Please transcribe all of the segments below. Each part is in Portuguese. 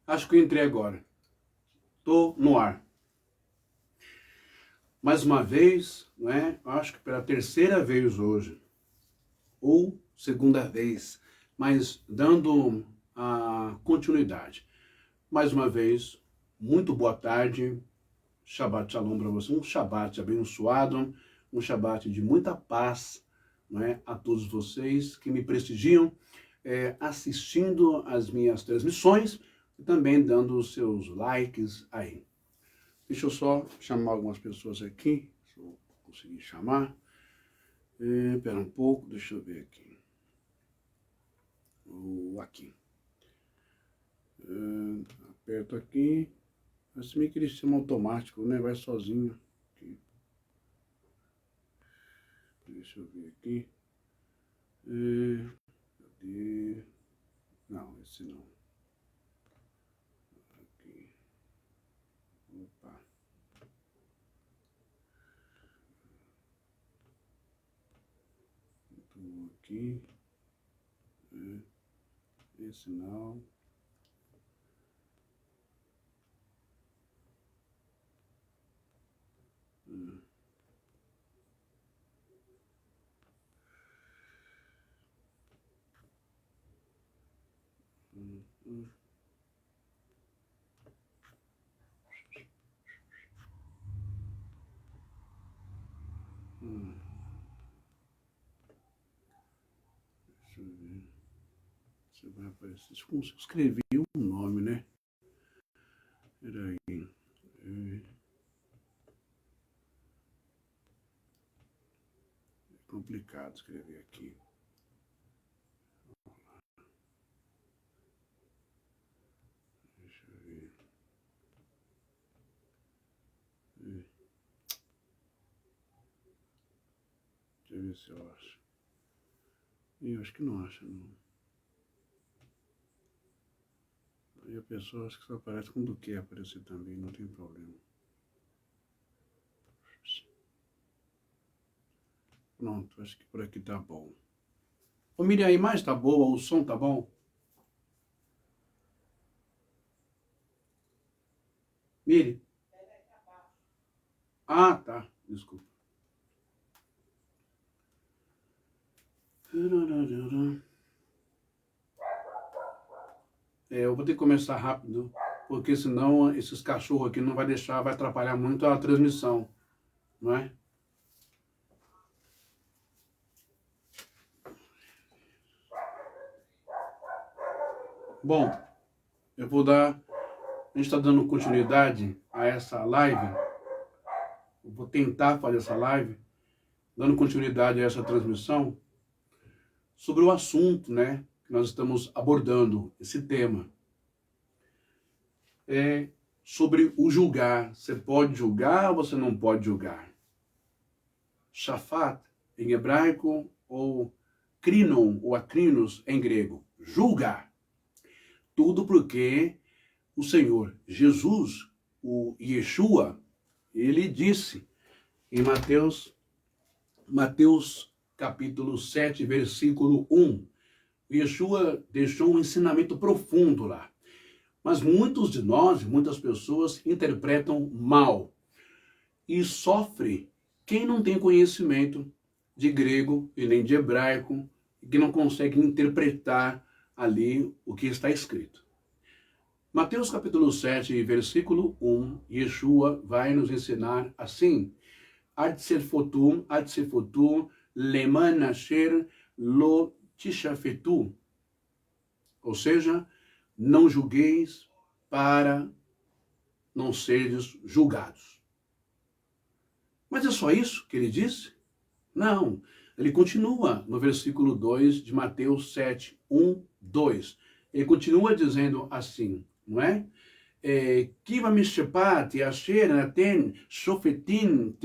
Acho que eu entrei agora. Estou no ar. Mais uma vez, não é? Acho que pela terceira vez hoje, ou segunda vez, mas dando a continuidade. Mais uma vez, muito boa tarde, Shabbat Shalom para você, um Shabbat abençoado, um Shabbat de muita paz, não é? A todos vocês que me prestigiam, assistindo as minhas transmissões e também dando os seus likes aí. Deixa eu só chamar algumas pessoas aqui, se eu conseguir chamar. Espera um pouco, deixa eu ver aqui. Aqui. Aperto aqui. Assim meio que ele chama automático, né? Vai sozinho. Aqui. Deixa eu ver aqui. Cadê? Não, esse não. Aqui. Opa. Estou aqui. Esse não. Deixa eu ver. Você vai aparecer. Como se eu escrevi um nome, né? Peraí. É complicado escrever aqui. Deixa eu ver. Deixa eu ver se eu acho. Eu acho que não acha, não. Aí a pessoa acho que só aparece quando quer aparecer também, não tem problema. Pronto, acho que por aqui tá bom. Ô Miriam, a imagem tá boa, o som tá bom? Miri? Ah, tá, desculpa. Eu vou ter que começar rápido, porque senão esses cachorros aqui não vai deixar, vai atrapalhar muito a transmissão, não é? Bom, eu vou dar, a gente está dando continuidade a essa live, eu vou tentar fazer essa live, dando continuidade a essa transmissão, sobre o assunto, né, que nós estamos abordando, esse tema. É sobre o julgar. Você pode julgar ou você não pode julgar? Shafat, em hebraico, ou krinon, ou acrinos, em grego. Julgar. Tudo porque o Senhor Jesus, o Yeshua, ele disse em Mateus capítulo 7, versículo 1. O Yeshua deixou um ensinamento profundo lá. Mas muitos de nós, muitas pessoas, interpretam mal. E sofre quem não tem conhecimento de grego e nem de hebraico, e que não consegue interpretar ali o que está escrito. Mateus capítulo 7, versículo 1, Yeshua vai nos ensinar assim: Ad sefotum, leman asher lo tishafetu. Ou seja, não julgueis para não seres julgados. Mas é só isso que ele disse? Não. Ele continua no versículo 2 de Mateus 7, 1, 2. Ele continua dizendo assim, não é? Kiva mishpat yasher naten shofetin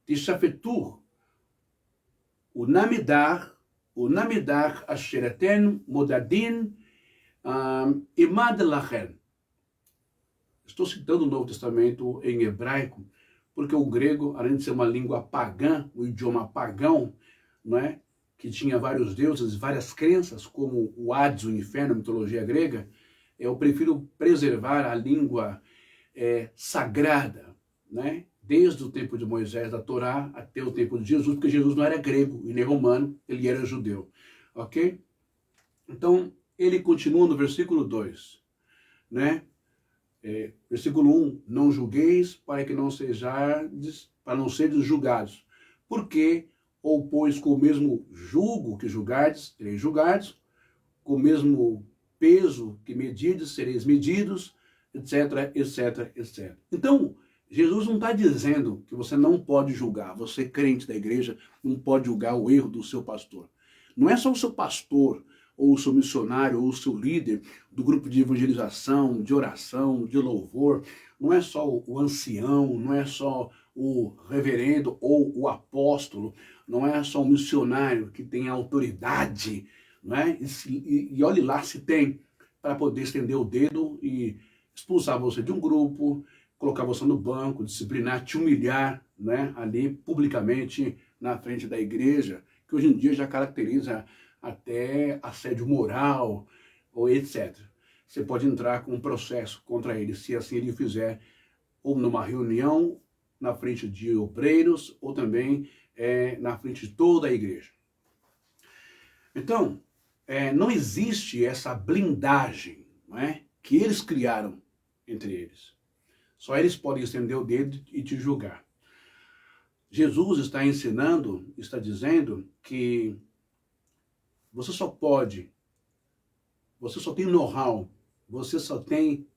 tishafetur unamidar asher aten modadin imad lachen. Estou citando o Novo Testamento em hebraico, porque o grego, além de ser uma língua pagã, um idioma pagão, não é? Que tinha vários deuses, várias crenças, como o Hades, o inferno, a mitologia grega, eu prefiro preservar a língua sagrada, né? Desde o tempo de Moisés, da Torá, até o tempo de Jesus, porque Jesus não era grego e nem romano, ele era judeu, ok? Então, ele continua no versículo 2, né? Versículo 1, não julgueis para que não sejais, para não seres julgados. Porque, ou pois com o mesmo julgo que julgardes, sereis julgados, com o mesmo peso que medirdes, sereis medidos, etc, etc, etc. Então, Jesus não está dizendo que você não pode julgar. Você, crente da igreja, não pode julgar o erro do seu pastor. Não é só o seu pastor, ou o seu missionário, ou o seu líder do grupo de evangelização, de oração, de louvor. Não é só o ancião, não é só o reverendo ou o apóstolo. Não é só o missionário que tem autoridade, não é? E olhe lá se tem, para poder estender o dedo e expulsar você de um grupo, colocar você no banco, disciplinar, te humilhar, né, ali publicamente na frente da igreja, que hoje em dia já caracteriza até assédio moral, ou etc. Você pode entrar com um processo contra ele, se assim ele fizer, ou numa reunião, na frente de obreiros, ou também na frente de toda a igreja. Então, não existe essa blindagem, não é, que eles criaram entre eles. Só eles podem estender o dedo e te julgar. Jesus está ensinando, está dizendo que você só tem know-how, você só tem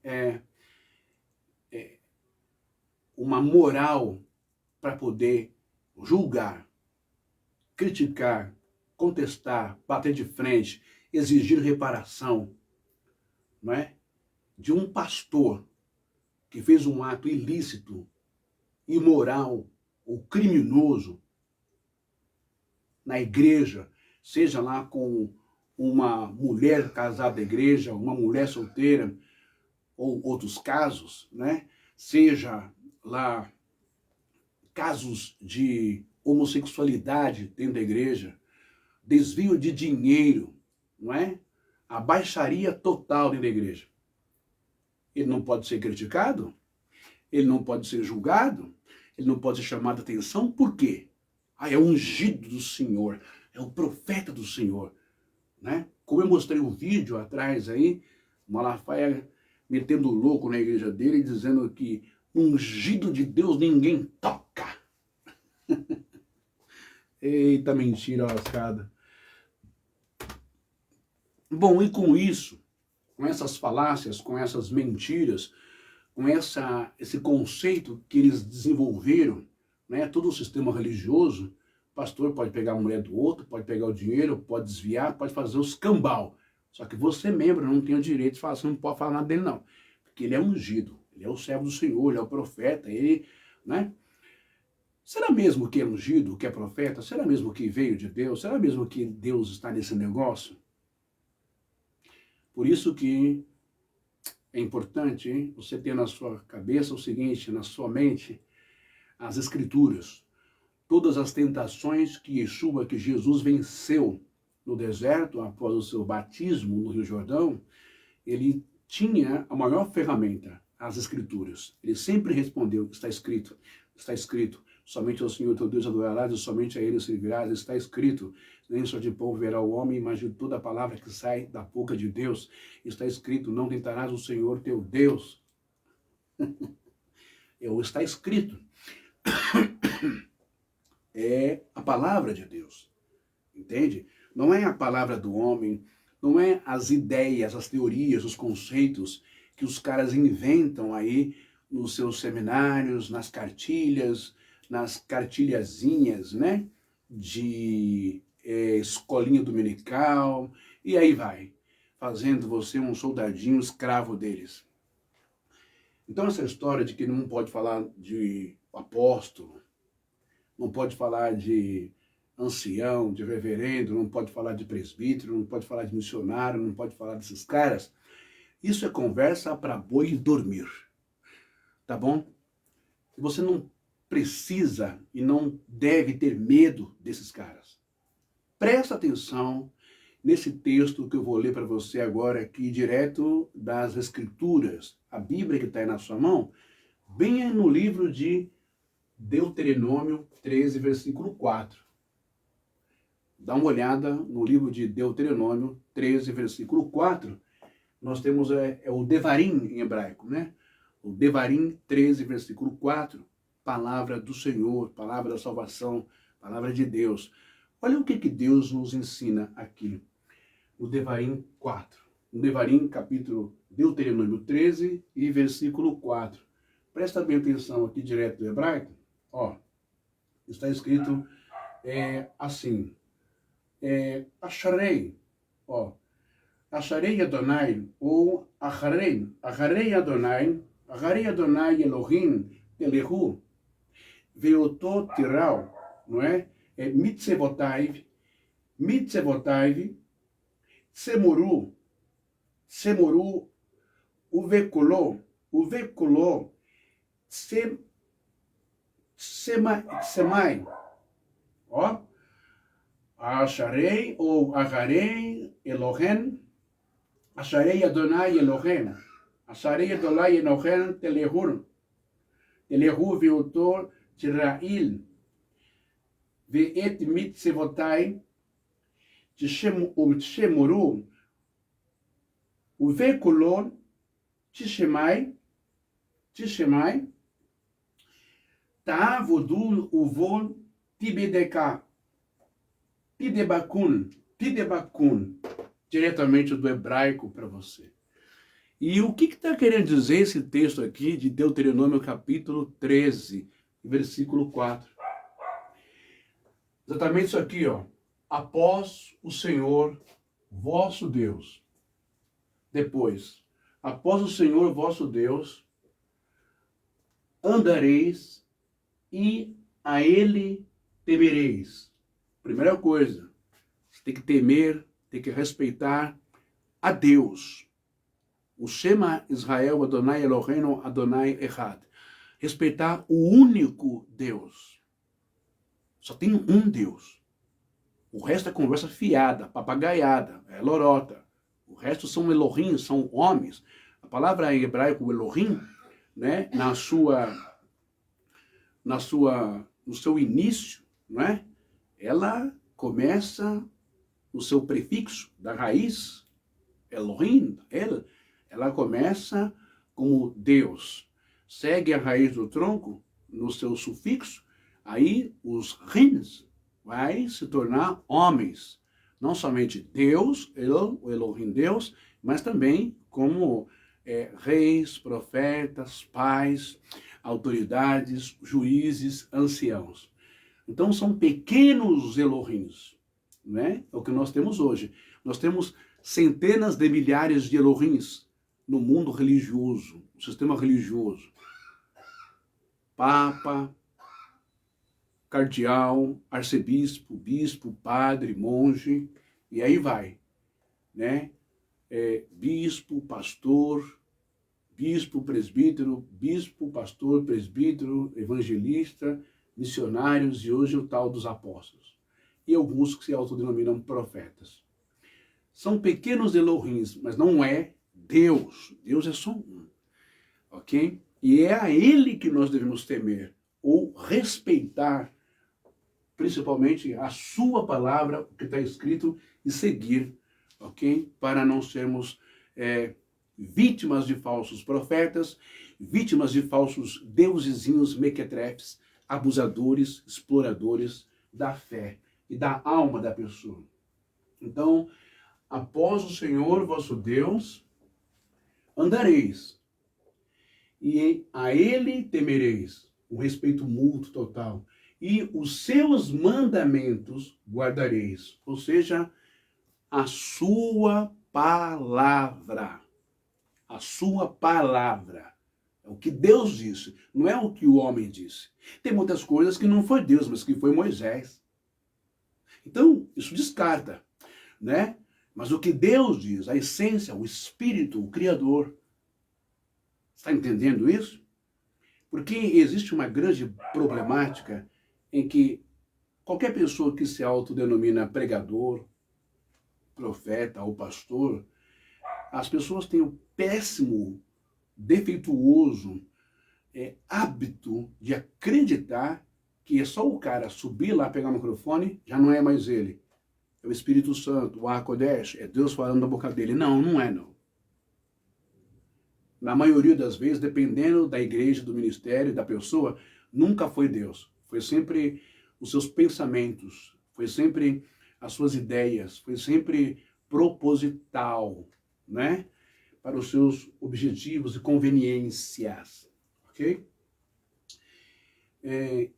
uma moral para poder julgar, criticar, contestar, bater de frente, exigir reparação, não é? De um pastor que fez um ato ilícito, imoral ou criminoso na igreja, seja lá com uma mulher casada da igreja, uma mulher solteira, ou outros casos, né? Seja lá casos de homossexualidade dentro da igreja, desvio de dinheiro, não é? A baixaria total dentro da igreja. Ele não pode ser criticado, ele não pode ser julgado, ele não pode ser chamado a atenção, por quê? É o ungido do Senhor, é o profeta do Senhor, né? Como eu mostrei um vídeo atrás aí, Malafaia metendo louco na igreja dele, dizendo que ungido de Deus ninguém toca. Eita, mentira lascada. Bom, e com isso, com essas falácias, com essas mentiras, com esse conceito que eles desenvolveram, né, todo o sistema religioso, o pastor pode pegar a mulher do outro, pode pegar o dinheiro, pode desviar, pode fazer os cambal. Só que você, membro, não tem o direito de falar, você não pode falar nada dele, não. Porque ele é ungido, ele é o servo do Senhor, ele é o profeta, ele, né? Será mesmo que é ungido, que é profeta? Será mesmo que veio de Deus? Será mesmo que Deus está nesse negócio? Por isso que é importante, hein, você ter na sua cabeça o seguinte, na sua mente, as escrituras. Todas as tentações que Yeshua, que Jesus venceu no deserto, após o seu batismo no Rio Jordão, ele tinha a maior ferramenta, as escrituras. Ele sempre respondeu, está escrito, somente ao Senhor teu Deus adorarás e somente a ele servirás, está escrito, nem só de pão verá o homem, mas de toda a palavra que sai da boca de Deus, está escrito, não tentarás o Senhor teu Deus. Está escrito. É a palavra de Deus, entende? Não é a palavra do homem, não é as ideias, as teorias, os conceitos que os caras inventam aí nos seus seminários, nas cartilhazinhas, né? De escolinha dominical, e aí vai, fazendo você um soldadinho escravo deles. Então essa história de que não pode falar de apóstolo, não pode falar de ancião, de reverendo, não pode falar de presbítero, não pode falar de missionário, não pode falar desses caras. Isso é conversa para boi dormir, tá bom? Você não precisa e não deve ter medo desses caras. Presta atenção nesse texto que eu vou ler para você agora aqui, direto das Escrituras, a Bíblia que está aí na sua mão, bem no livro de Deuteronômio 13, versículo 4. Dá uma olhada no livro de Deuteronômio 13, versículo 4. Nós temos o Devarim em hebraico, né? O Devarim 13, versículo 4. Palavra do Senhor, palavra da salvação, palavra de Deus. Olha o que Deus nos ensina aqui no Devarim 4. No Devarim, capítulo Deuteronômio 13 e versículo 4. Presta bem atenção aqui direto do hebraico. Ó, está escrito assim. Acharei, ó. Acharei Adonai, ou Acharei Adonai Elohim Telehu, Veoto Tiral, não é? Mitzevotaiv, Semuru, Uvekuló, Semai, ó. Acharei ou Acharei Elohim, Acharei Adonai Elohim, Acharei Adonai Elohim Telehu Veoto Tirail, Ve'et Mitzevotai, Tshemuru, Uvekulon, Tshemai, Ta'avodun Uvon Tibedeka, Tidebakun, diretamente do hebraico para você. E o que está querendo dizer esse texto aqui de Deuteronômio capítulo 13, versículo 4? Exatamente isso aqui, ó. Após o Senhor, vosso Deus. Depois, após o Senhor, vosso Deus, andareis e a Ele temereis. Primeira coisa, você tem que temer, tem que respeitar a Deus. O Shema Israel Adonai Eloheinu Adonai Echad. Respeitar o único Deus. Só tem um Deus. O resto é conversa fiada, papagaiada, é lorota. O resto são Elohim, são homens. A palavra em hebraico Elohim, né, no seu início, não é? Ela começa no seu prefixo da raiz, Elohim, ela começa como Deus. Segue a raiz do tronco no seu sufixo, aí os rins vai se tornar homens. Não somente Deus, o Elohim Deus, mas também como reis, profetas, pais, autoridades, juízes, anciãos. Então são pequenos Elohims, né? É o que nós temos hoje. Nós temos centenas de milhares de Elohims no mundo religioso, no sistema religioso. Papa, cardeal, arcebispo, bispo, padre, monge, e aí vai, né? Bispo, pastor, bispo, presbítero, bispo, pastor, presbítero, evangelista, missionários e hoje o tal dos apóstolos. E alguns que se autodenominam profetas. São pequenos Elohims, mas não é Deus. Deus é só um. Ok? E é a Ele que nós devemos temer ou respeitar, principalmente a sua palavra, o que está escrito, e seguir, ok? Para não sermos vítimas de falsos profetas, vítimas de falsos deusezinhos mequetrefes, abusadores, exploradores da fé e da alma da pessoa. Então, após o Senhor vosso Deus, andareis, e a Ele temereis, o respeito mútuo total, e os seus mandamentos guardareis, ou seja, a sua palavra. A sua palavra. É o que Deus disse, não é o que o homem disse. Tem muitas coisas que não foi Deus, mas que foi Moisés. Então, isso descarta, né? Mas o que Deus diz, a essência, o Espírito, o Criador. Está entendendo isso? Porque existe uma grande problemática em que qualquer pessoa que se autodenomina pregador, profeta ou pastor, as pessoas têm o péssimo, defeituoso hábito de acreditar que é só o cara subir lá, pegar o microfone, já não é mais ele. É o Espírito Santo, o Hakodesh, é Deus falando da boca dele. Não, não é não. Na maioria das vezes, dependendo da igreja, do ministério, da pessoa, nunca foi Deus. Foi sempre os seus pensamentos, foi sempre as suas ideias, foi sempre proposital, né? Para os seus objetivos e conveniências, ok?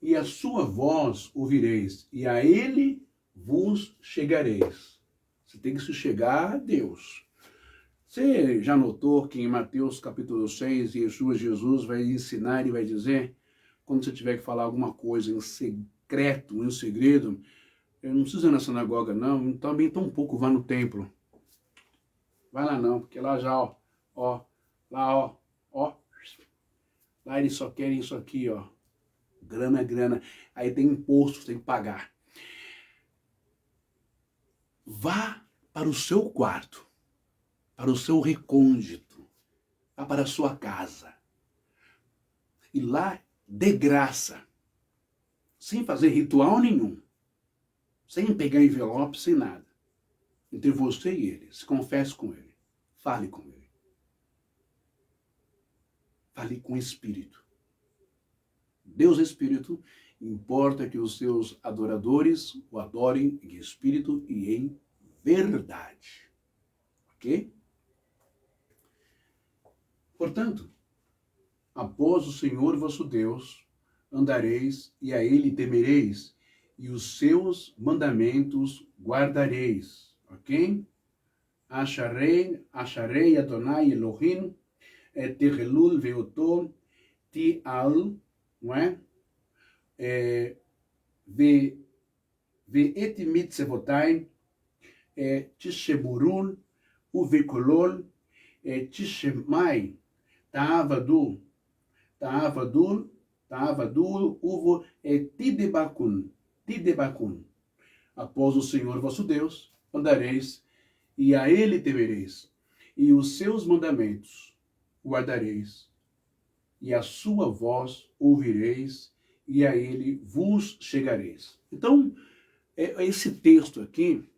E a sua voz ouvireis, e a ele vos chegareis. Você tem que se chegar a Deus. Você já notou que em Mateus capítulo 6, Jesus vai ensinar e vai dizer, quando você tiver que falar alguma coisa em secreto, em segredo, não precisa ir na sinagoga não, também tão pouco vá no templo. Vai lá não, porque lá já, lá eles só querem isso aqui, ó. Grana, grana. Aí tem imposto, tem que pagar. Vá para o seu quarto, para o seu recôndito, vá para a sua casa. E lá, de graça, sem fazer ritual nenhum, sem pegar envelope, sem nada. Entre você e ele, se confesse com ele, fale com ele. Fale com o Espírito. Deus é Espírito, importa que os seus adoradores o adorem em Espírito e em verdade. Ok? Portanto, após o Senhor vosso Deus, andareis e a ele temereis, e os seus mandamentos guardareis. Ok? Acharei Adonai Elohim, terelul veoto, tial, não é? Ve'et mitzvotai, tishemurun, uvekolol, tishemai, ta'avadul, uvo, tidebakun. Após o Senhor vosso Deus, andareis, e a ele temereis, e os seus mandamentos guardareis, e a sua voz ouvireis, e a ele vos chegareis. Então, esse texto aqui,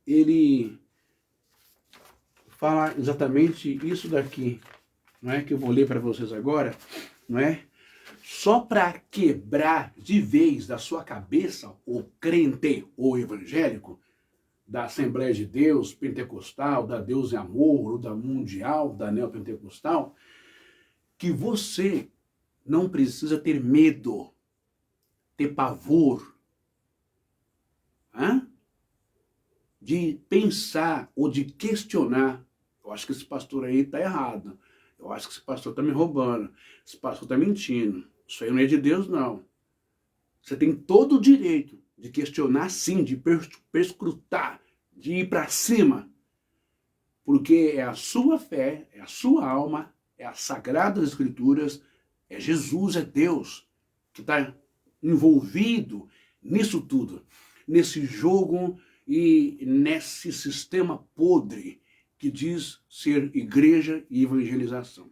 ele fala exatamente isso daqui, não é? Que eu vou ler para vocês agora, não é? Só para quebrar de vez da sua cabeça o crente ou evangélico, da Assembleia de Deus, pentecostal, da Deus é Amor, ou da mundial, da neopentecostal, que você não precisa ter medo, ter pavor, de pensar ou de questionar. Eu acho que esse pastor aí está errado. Eu acho que esse pastor está me roubando. Esse pastor está mentindo. Isso aí não é de Deus, não. Você tem todo o direito de questionar, sim, de perscrutar, de ir para cima. Porque é a sua fé, é a sua alma, é as Sagradas Escrituras, é Jesus, é Deus, que está envolvido nisso tudo, nesse jogo e nesse sistema podre que diz ser igreja e evangelização.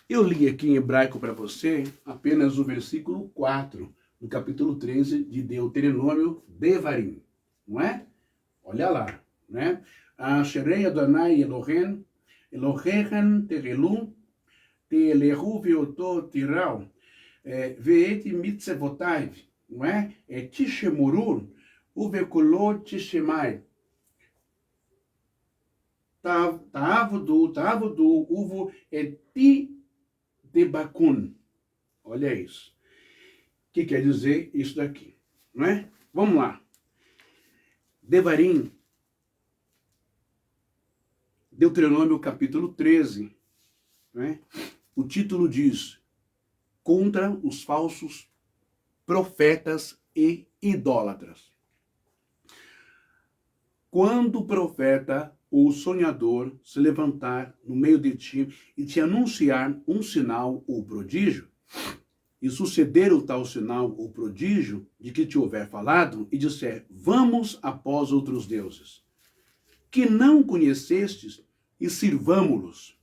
Eu li aqui em hebraico para você apenas o versículo 4, do capítulo 13 de Deuteronômio Devarim, não é? Olha lá, né? Asherei Adonai Elohim, Elohechem terelu, telehu veoto tirau, veet mitzvotai, não é? Tishemurun, uvekolot tishemai. Ta'avodu, uvo eti debakun. Olha isso. O que quer dizer isso daqui? Não é? Vamos lá. Devarim, Deuteronômio capítulo 13. Não é? O título diz: contra os falsos profetas e idólatras. Quando o profeta ou sonhador se levantar no meio de ti e te anunciar um sinal ou prodígio, e suceder o tal sinal ou prodígio de que te houver falado, e disser, vamos após outros deuses, que não conhecestes, e sirvamo-los,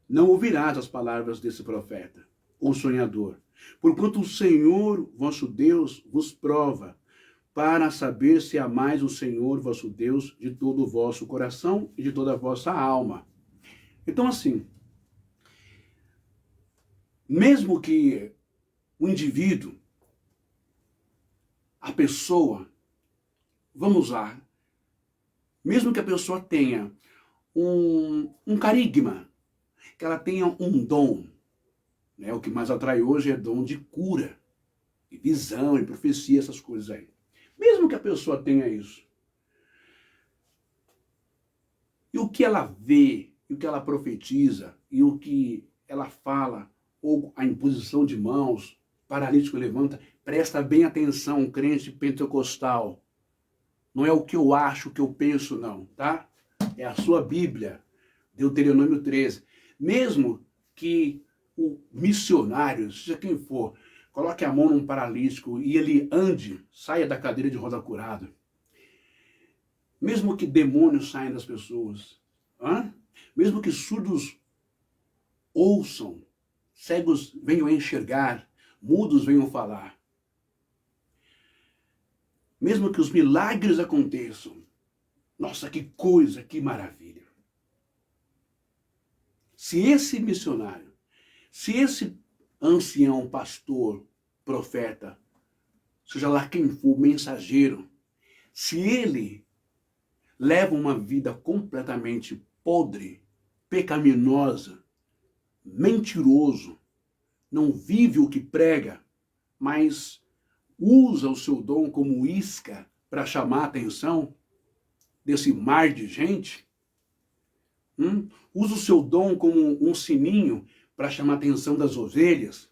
não ouvirás as palavras desse profeta, ou sonhador, porquanto o Senhor vosso Deus vos prova, para saber se amais o Senhor vosso Deus de todo o vosso coração e de toda a vossa alma. Então, assim, mesmo que o indivíduo, a pessoa, vamos lá, mesmo que a pessoa tenha um carisma, que ela tenha um dom, né? O que mais atrai hoje é dom de cura, e visão, e profecia, essas coisas aí. Mesmo que a pessoa tenha isso, e o que ela vê, e o que ela profetiza, e o que ela fala, ou a imposição de mãos, paralítico levanta, presta bem atenção, crente pentecostal. Não é o que eu acho, o que eu penso, não, tá? É a sua Bíblia, Deuteronômio 13. Mesmo que o missionário, seja quem for, coloque a mão num paralítico e ele ande, saia da cadeira de roda curado. Mesmo que demônios saiam das pessoas, mesmo que surdos ouçam, cegos venham a enxergar, mudos venham falar. Mesmo que os milagres aconteçam, nossa, que coisa, que maravilha. Se esse missionário, se esse ancião, pastor, profeta, seja lá quem for, mensageiro, se ele leva uma vida completamente podre, pecaminosa, mentiroso, não vive o que prega, mas usa o seu dom como isca para chamar a atenção desse mar de gente, usa o seu dom como um sininho para chamar a atenção das ovelhas,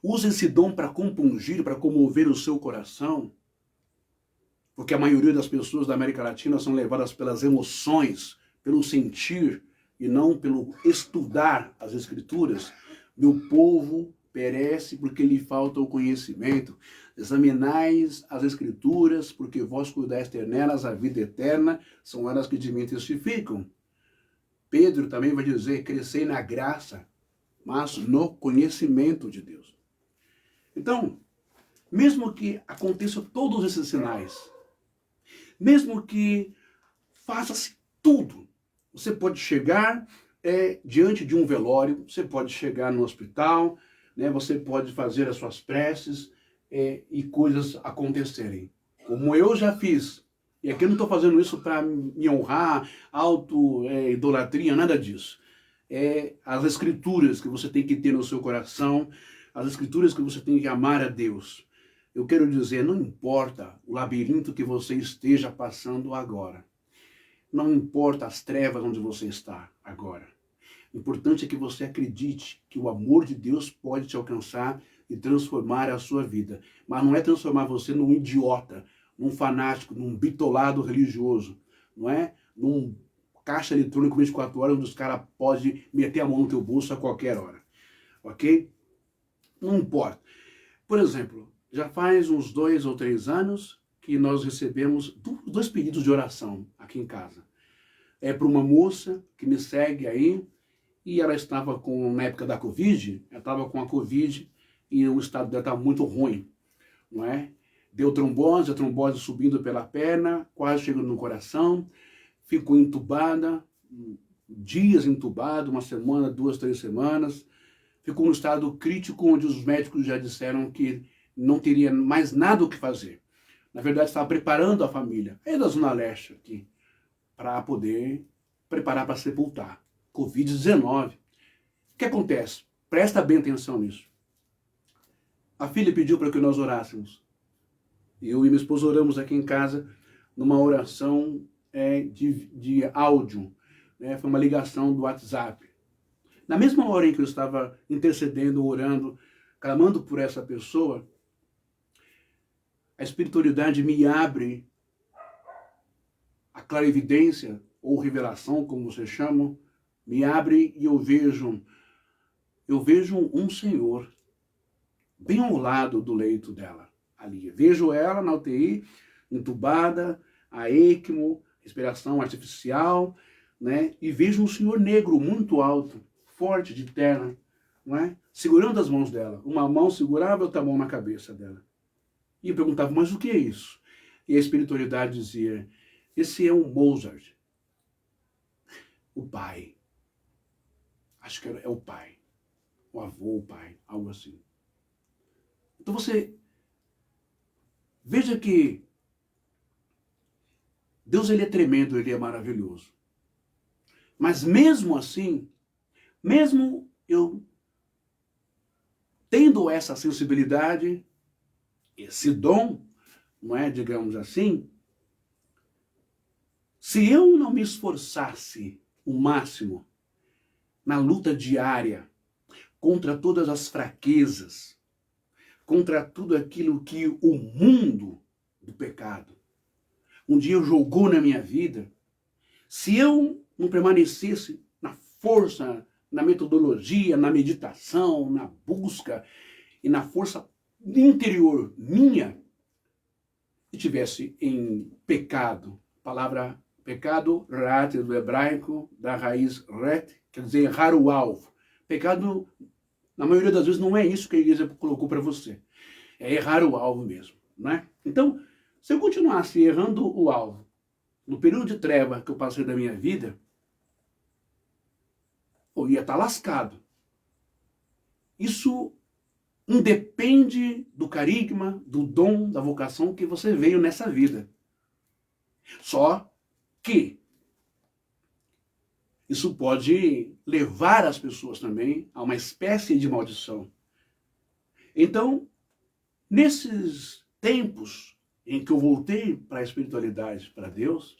usa esse dom para compungir, para comover o seu coração, porque a maioria das pessoas da América Latina são levadas pelas emoções, pelo sentir e não pelo estudar as Escrituras. Meu povo perece porque lhe falta o conhecimento. Examinais as Escrituras, porque vós cuidaste nelas a vida eterna, são elas que de mim testificam. Pedro também vai dizer, crescei na graça, mas no conhecimento de Deus. Então, mesmo que aconteçam todos esses sinais, mesmo que faça-se tudo, você pode chegar diante de um velório, você pode chegar no hospital, né, você pode fazer as suas preces e coisas acontecerem. Como eu já fiz. E aqui eu não estou fazendo isso para me honrar, idolatria, nada disso. As escrituras que você tem que ter no seu coração, as escrituras que você tem que amar a Deus. Eu quero dizer, não importa o labirinto que você esteja passando agora. Não importa as trevas onde você está agora. O importante é que você acredite que o amor de Deus pode te alcançar e transformar a sua vida. Mas não é transformar você num idiota, num fanático, num bitolado religioso. Não é num caixa eletrônico 24 horas onde os caras podem meter a mão no teu bolso a qualquer hora. Ok? Não importa. Por exemplo, já faz uns 2 ou 3 anos que nós recebemos 2 pedidos de oração aqui em casa. É para uma moça que me segue aí, e ela estava na época da Covid, ela estava com a Covid e o estado dela estava muito ruim, não é? Deu trombose, a trombose subindo pela perna, quase chegando no coração, ficou entubada, dias entubada, 1 semana, 2, 3 semanas, ficou no estado crítico onde os médicos já disseram que não teria mais nada o que fazer. Na verdade, estava preparando a família, é da Zona Leste aqui, para poder preparar para sepultar. Covid-19. O que acontece? Presta bem atenção nisso. A filha pediu para que nós orássemos. Eu e minha esposa oramos aqui em casa numa oração de áudio. Né? Foi uma ligação do WhatsApp. Na mesma hora em que eu estava intercedendo, orando, clamando por essa pessoa, a espiritualidade me abre a clarividência, ou revelação, como vocês chamam, me abre e eu vejo um Senhor bem ao lado do leito dela, ali. Vejo ela na UTI, entubada, a ECMO, respiração artificial, né? E vejo um senhor negro muito alto, forte, de terno, não é? Segurando as mãos dela. Uma mão segurava outra mão na cabeça dela. E eu perguntava, mas o que é isso? E a espiritualidade dizia, esse é um Mozart, o pai. Acho que é o pai, o avô, o pai, algo assim. Então você veja que Deus, ele é tremendo, ele é maravilhoso. Mas mesmo assim, mesmo eu tendo essa sensibilidade, esse dom, não é, digamos assim, se eu não me esforçasse o máximo na luta diária contra todas as fraquezas, contra tudo aquilo que o mundo do pecado um dia jogou na minha vida, se eu não permanecesse na força, na metodologia, na meditação, na busca e na força interior minha, e tivesse em pecado, palavra pecado, rat, do hebraico, da raiz ret, quer dizer errar o alvo. Pecado, na maioria das vezes, não é isso que a igreja colocou para você. É errar o alvo mesmo, né? Então, se eu continuasse errando o alvo, no período de treva que eu passei da minha vida, eu ia estar lascado. Isso independe do carisma, do dom, da vocação que você veio nessa vida. Só que isso pode levar as pessoas também a uma espécie de maldição. Então, nesses tempos em que eu voltei para a espiritualidade, para Deus,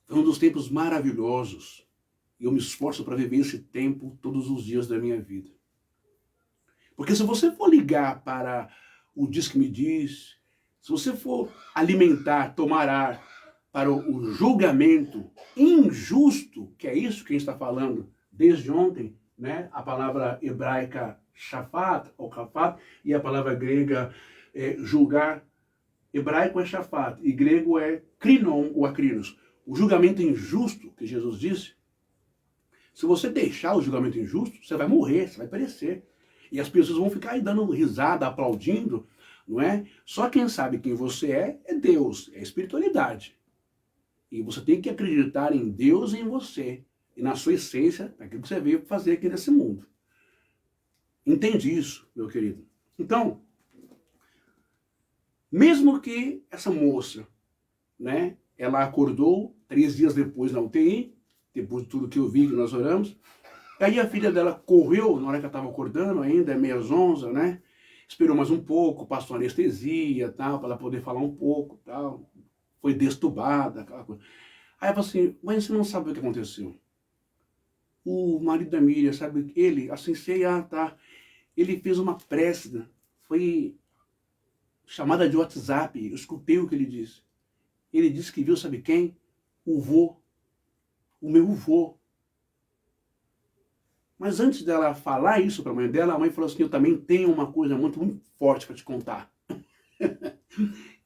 foi um dos tempos maravilhosos. E eu me esforço para viver esse tempo todos os dias da minha vida. Porque se você for ligar para o Diz que me diz, se você for alimentar, tomar ar para o julgamento injusto, que é isso que a gente está falando desde ontem, né? A palavra hebraica shafat, ou kafat, e a palavra grega julgar. Hebraico é shafat e grego é krinon ou acrinos. O julgamento injusto que Jesus disse, se você deixar o julgamento injusto, você vai morrer, você vai perecer. E as pessoas vão ficar aí dando risada, aplaudindo, não é? Só quem sabe quem você é Deus, é a espiritualidade. E você tem que acreditar em Deus e em você, e na sua essência, naquilo que você veio fazer aqui nesse mundo. Entende isso, meu querido? Então, mesmo que essa moça, né, ela acordou 3 dias depois na UTI, depois de tudo que eu vi, que nós oramos, aí a filha dela correu, na hora que ela estava acordando ainda, meia zonza, né, esperou mais um pouco, passou anestesia, tal, para ela poder falar um pouco, tal, foi destubada, aquela coisa. Aí ela falou assim, mas você não sabe o que aconteceu. O marido da Miriam, sabe, ele, assim, sei, tá, ele fez uma prece, foi chamada de WhatsApp, eu escutei o que ele disse. Ele disse que viu, sabe quem? O vô, o meu vô. Mas antes dela falar isso para a mãe dela, a mãe falou assim, eu também tenho uma coisa muito, muito forte para te contar.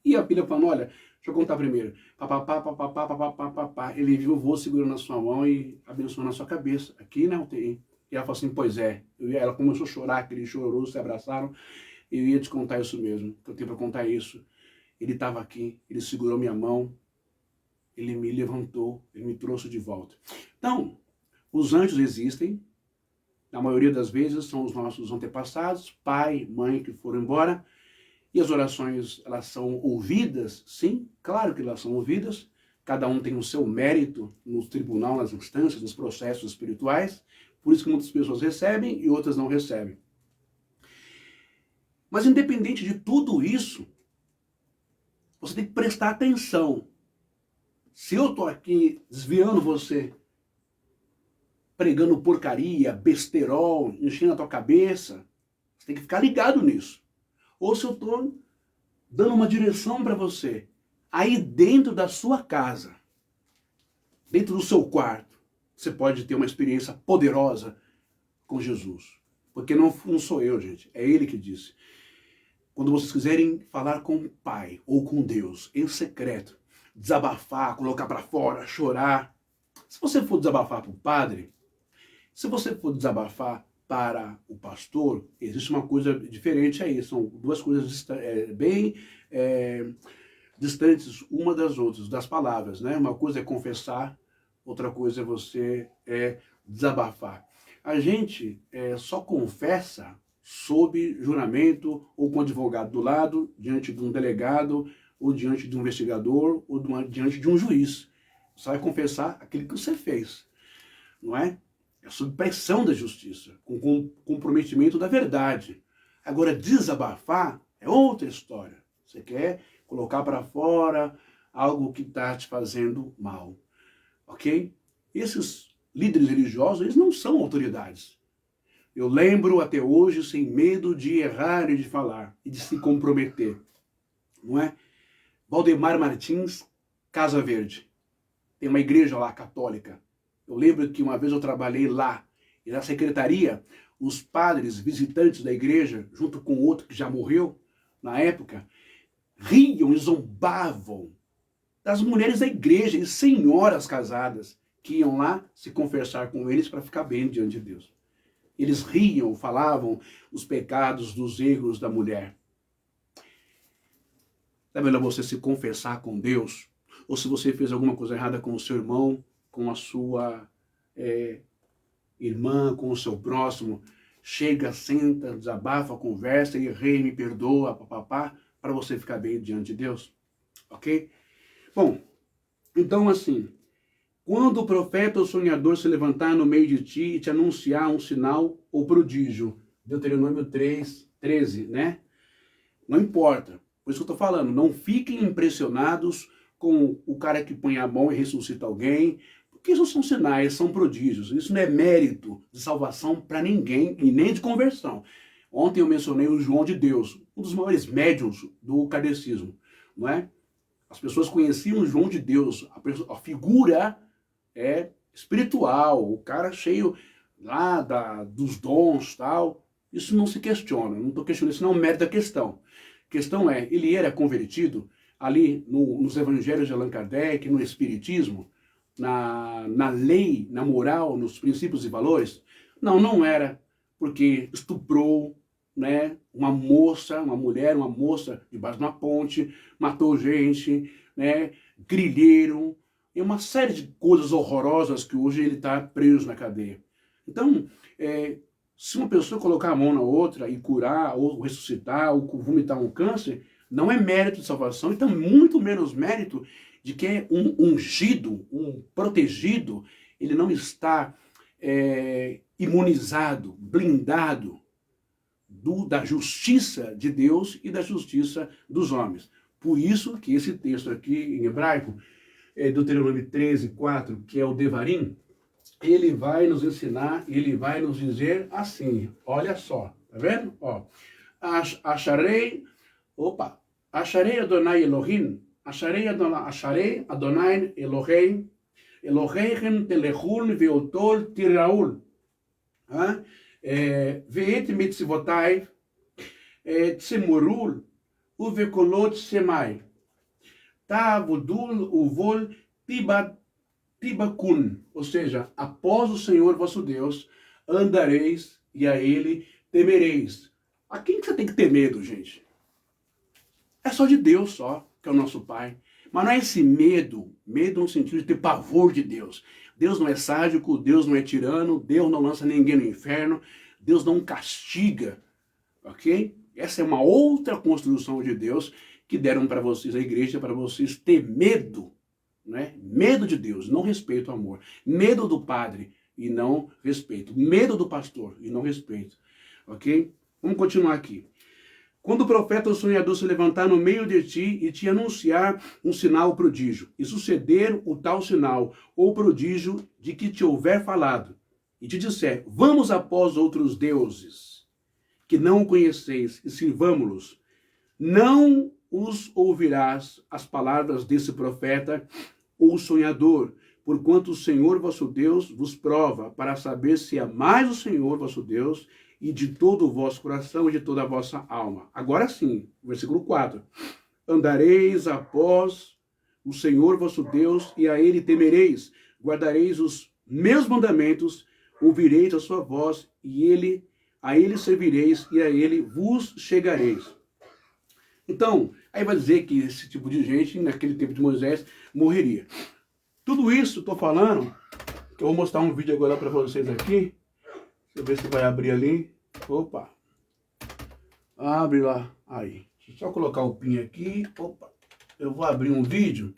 E a filha falando, olha, deixa eu contar primeiro. Papapá, papapá, papapá, papapá. Ele viu o vô segurando na sua mão e abençoando na sua cabeça, aqui na UTI. E ela falou assim, pois é. Ela começou a chorar, que ele chorou, se abraçaram. Eu ia te contar isso mesmo, que eu tenho para contar isso. Ele estava aqui, ele segurou minha mão, ele me levantou, ele me trouxe de volta. Então, os anjos existem, na maioria das vezes são os nossos antepassados, pai, mãe que foram embora, e as orações, elas são ouvidas, sim, claro que elas são ouvidas, cada um tem o seu mérito no tribunal, nas instâncias, nos processos espirituais, por isso que muitas pessoas recebem e outras não recebem. Mas independente de tudo isso, você tem que prestar atenção. Se eu estou aqui desviando você, pregando porcaria, besterol, enchendo a tua cabeça, você tem que ficar ligado nisso. Ou se eu estou dando uma direção para você, aí dentro da sua casa, dentro do seu quarto, você pode ter uma experiência poderosa com Jesus. Porque não sou eu, gente, é ele que disse. Quando vocês quiserem falar com o Pai ou com Deus em secreto, desabafar, colocar para fora, chorar. Se você for desabafar para o padre, se você for desabafar para o pastor, existe uma coisa diferente aí. São duas coisas bem distantes uma das outras, das palavras, né? Uma coisa é confessar, outra coisa é você desabafar. A gente só confessa sob juramento ou com um advogado do lado, diante de um delegado, ou diante de um investigador, ou diante de um juiz. Você vai confessar aquilo que você fez, não é? É sob pressão da justiça, com comprometimento da verdade. Agora, desabafar é outra história. Você quer colocar para fora algo que está te fazendo mal, ok? Esses líderes religiosos, eles não são autoridades. Eu lembro até hoje, sem medo de errar e de falar, e de se comprometer, não é? Valdemar Martins, Casa Verde. Tem uma igreja lá, católica. Eu lembro que uma vez eu trabalhei lá, e na secretaria, os padres visitantes da igreja, junto com outro que já morreu, na época, riam e zombavam das mulheres da igreja e senhoras casadas que iam lá se confessar com eles para ficar bem diante de Deus. Eles riam, falavam os pecados, dos erros da mulher. É melhor você se confessar com Deus, ou se você fez alguma coisa errada com o seu irmão, com a sua irmã, com o seu próximo, chega, senta, desabafa, conversa, e rei, me perdoa, papapá, para você ficar bem diante de Deus, ok? Bom, então assim, quando o profeta ou sonhador se levantar no meio de ti e te anunciar um sinal ou prodígio, Deuteronômio 3:13, né? Não importa, por isso que eu estou falando, não fiquem impressionados com o cara que põe a mão e ressuscita alguém, porque isso são sinais, são prodígios, isso não é mérito de salvação para ninguém e nem de conversão. Ontem eu mencionei o João de Deus, um dos maiores médiuns do kardecismo, não é? As pessoas conheciam o João de Deus, a figura espiritual, o cara cheio lá dos dons, tal. Isso não se questiona, não estou questionando, isso não é o mérito da questão. A questão é, ele era convertido ali nos evangelhos de Allan Kardec, no espiritismo, na lei, na moral, nos princípios e valores? Não, não era, porque estuprou, né, uma moça debaixo de uma ponte, matou gente, né, grilheiro, e uma série de coisas horrorosas que hoje ele está preso na cadeia. Então, se uma pessoa colocar a mão na outra e curar, ou ressuscitar, ou vomitar um câncer, não é mérito de salvação, então muito menos mérito de que é um ungido, um protegido, ele não está imunizado, blindado da justiça de Deus e da justiça dos homens. Por isso que esse texto aqui em hebraico, Deuteronômio 13:4, que é o Devarim, ele vai nos ensinar, ele vai nos dizer assim, olha só, tá vendo? Ó, acharei Adonai Elohim, acharei Adonai Elohim, Elohim telechul veotol tiraul, veet mitzvotai, tsemurul, uvekolot semai, tavudul uvol tibakun, ou seja, após o Senhor vosso Deus, andareis e a ele temereis. A quem que você tem que ter medo, gente? É só de Deus só, que é o nosso Pai. Mas não é esse medo no sentido de ter pavor de Deus. Deus não é sádico, Deus não é tirano, Deus não lança ninguém no inferno, Deus não castiga, ok? Essa é uma outra construção de Deus que deram para vocês, a igreja, para vocês ter medo, né? Medo de Deus, não respeito ao amor. Medo do padre e não respeito. Medo do pastor e não respeito, ok? Vamos continuar aqui. Quando o profeta ou sonhador se levantar no meio de ti e te anunciar um sinal ou prodígio, e suceder o tal sinal ou prodígio de que te houver falado, e te disser, vamos após outros deuses, que não conheceis, e sirvamo-los, não os ouvirás as palavras desse profeta ou sonhador, porquanto o Senhor vosso Deus vos prova, para saber se amais o Senhor vosso Deus, e de todo o vosso coração e de toda a vossa alma. Agora sim, versículo 4. Andareis após o Senhor vosso Deus, e a ele temereis, guardareis os meus mandamentos, ouvireis a sua voz, e a ele servireis, e a ele vos chegareis. Então, aí vai dizer que esse tipo de gente, naquele tempo de Moisés, morreria. Tudo isso estou falando, que eu vou mostrar um vídeo agora para vocês aqui. Deixa eu ver se vai abrir ali. Opa! Abre lá. Aí. Deixa eu só colocar o pin aqui. Opa! Eu vou abrir um vídeo.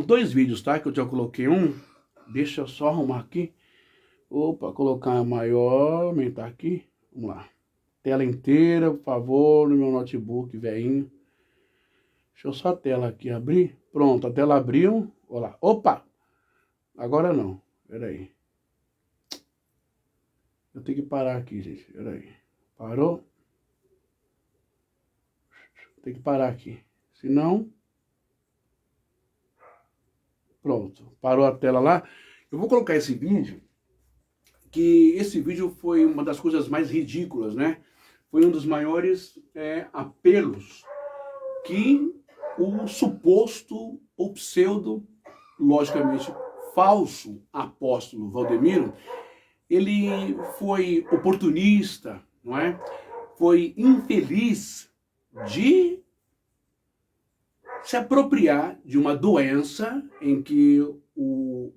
Dois vídeos, tá? Que eu já coloquei um. Deixa eu só arrumar aqui. Opa, colocar maior, aumentar aqui. Vamos lá. Tela inteira, por favor, no meu notebook, velhinho. Deixa eu só a tela aqui abrir. Pronto, a tela abriu. Olha lá. Opa! Agora não. Pera aí. Eu tenho que parar aqui, gente. Pera aí. Parou? Tem que parar aqui. Senão... Pronto. Parou a tela lá. Eu vou colocar esse vídeo. Que esse vídeo foi uma das coisas mais ridículas, né? Foi um dos maiores apelos que o suposto ou pseudo, logicamente falso apóstolo Valdemiro, ele foi oportunista, não é? Foi infeliz de se apropriar de uma doença em que o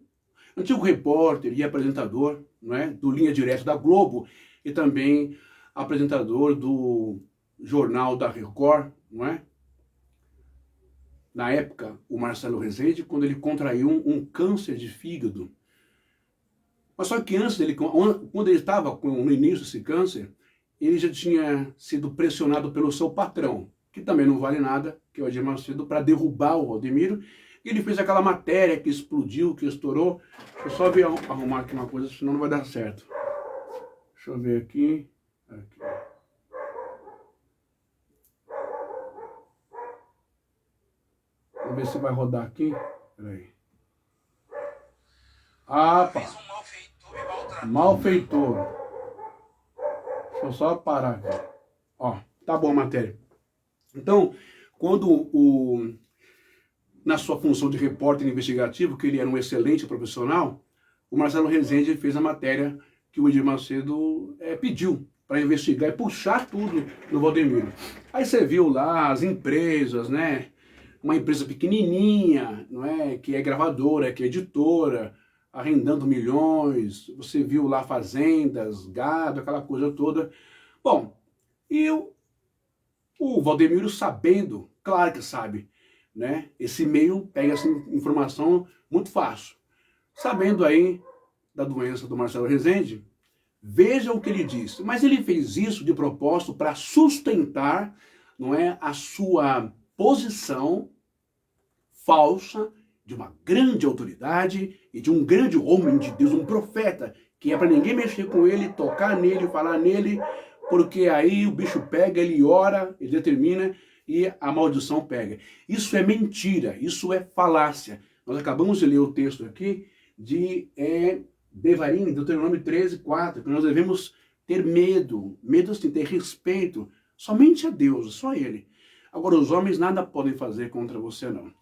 antigo repórter e apresentador, não é, do Linha Direta da Globo e também apresentador do Jornal da Record, não é? Na época, o Marcelo Rezende, quando ele contraiu um câncer de fígado. Mas só que antes dele, quando ele estava no início desse câncer, ele já tinha sido pressionado pelo seu patrão, que também não vale nada, que é o Edir Macedo, para derrubar o Valdemiro. E ele fez aquela matéria que explodiu, que estourou. Deixa eu só ver, arrumar aqui uma coisa, senão não vai dar certo. Deixa eu ver aqui. Vamos ver se vai rodar aqui. Peraí. Ah, pá. Malfeitor. Deixa eu só parar aqui. Ó, tá bom a matéria. Então, quando na sua função de repórter investigativo, que ele era um excelente profissional, o Marcelo Rezende fez a matéria que o Edir Macedo pediu para investigar e puxar tudo no Valdemiro. Aí você viu lá as empresas, né? Uma empresa pequenininha, não é? Que é gravadora, que é editora, arrendando milhões. Você viu lá fazendas, gado, aquela coisa toda. Bom, e o Valdemiro sabendo, claro que sabe, né? Esse meio pega essa informação muito fácil. Sabendo aí da doença do Marcelo Rezende, veja o que ele disse. Mas ele fez isso de propósito para sustentar, não é, a sua posição falsa de uma grande autoridade e de um grande homem de Deus, um profeta, que é para ninguém mexer com ele, tocar nele, falar nele, porque aí o bicho pega, ele ora, ele determina e a maldição pega. Isso é mentira, isso é falácia. Nós acabamos de ler o texto aqui de Devarim, Deuteronômio 13, 4, que nós devemos ter medo, assim, ter respeito, somente a Deus, só Ele. Agora, os homens nada podem fazer contra você, não.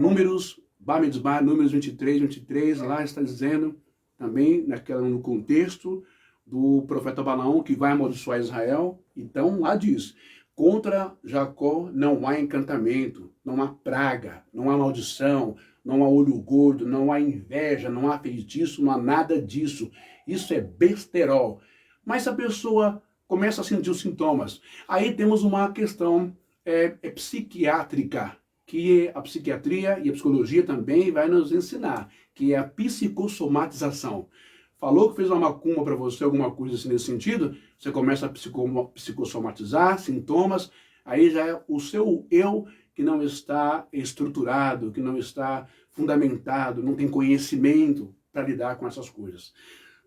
Números, Bamidbar, Números 23, lá está dizendo, também no contexto do profeta Balaão, que vai amaldiçoar Israel. Então, lá diz, contra Jacó não há encantamento, não há praga, não há maldição, não há olho gordo, não há inveja, não há feitiço, não há nada disso. Isso é besterol. Mas a pessoa começa a sentir os sintomas. Aí temos uma questão psiquiátrica, que a psiquiatria e a psicologia também vai nos ensinar, que é a psicossomatização. Falou que fez uma macumba para você, alguma coisa assim nesse sentido, você começa a psicossomatizar sintomas, aí já é o seu eu que não está estruturado, que não está fundamentado, não tem conhecimento para lidar com essas coisas.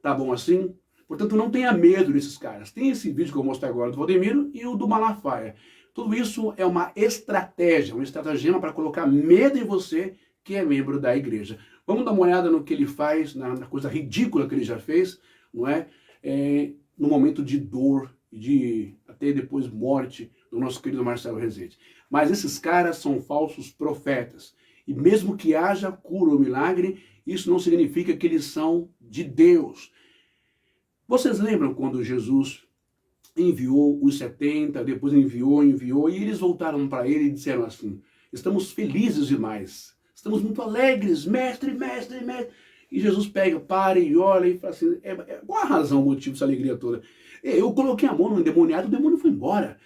Tá bom assim? Portanto, não tenha medo desses caras. Tem esse vídeo que eu mostrei agora do Valdemiro e o do Malafaia. Tudo isso é uma estratégia, um estratagema para colocar medo em você que é membro da igreja. Vamos dar uma olhada no que ele faz, na coisa ridícula que ele já fez, não é? no momento de dor e de até depois morte do nosso querido Marcelo Rezende. Mas esses caras são falsos profetas. E mesmo que haja cura ou milagre, isso não significa que eles são de Deus. Vocês lembram quando Jesus enviou os 70, depois enviou, e eles voltaram para ele e disseram assim: estamos felizes demais, estamos muito alegres, mestre, mestre, mestre. E Jesus para e olha e fala assim: qual a razão, o motivo dessa alegria toda? Eu coloquei a mão no endemoniado, o demônio foi embora.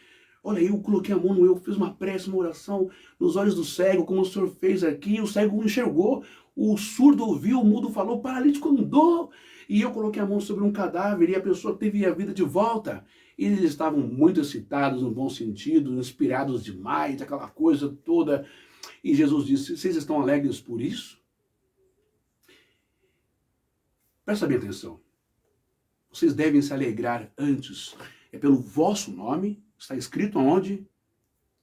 Olha, eu coloquei a mão, eu fiz uma prece, uma oração nos olhos do cego, como o senhor fez aqui, o cego enxergou, o surdo ouviu, o mudo falou, o paralítico andou. E eu coloquei a mão sobre um cadáver e a pessoa teve a vida de volta. E eles estavam muito excitados, no bom sentido, inspirados demais, aquela coisa toda. E Jesus disse: vocês estão alegres por isso? Presta bem atenção. Vocês devem se alegrar antes. É pelo vosso nome, está escrito aonde?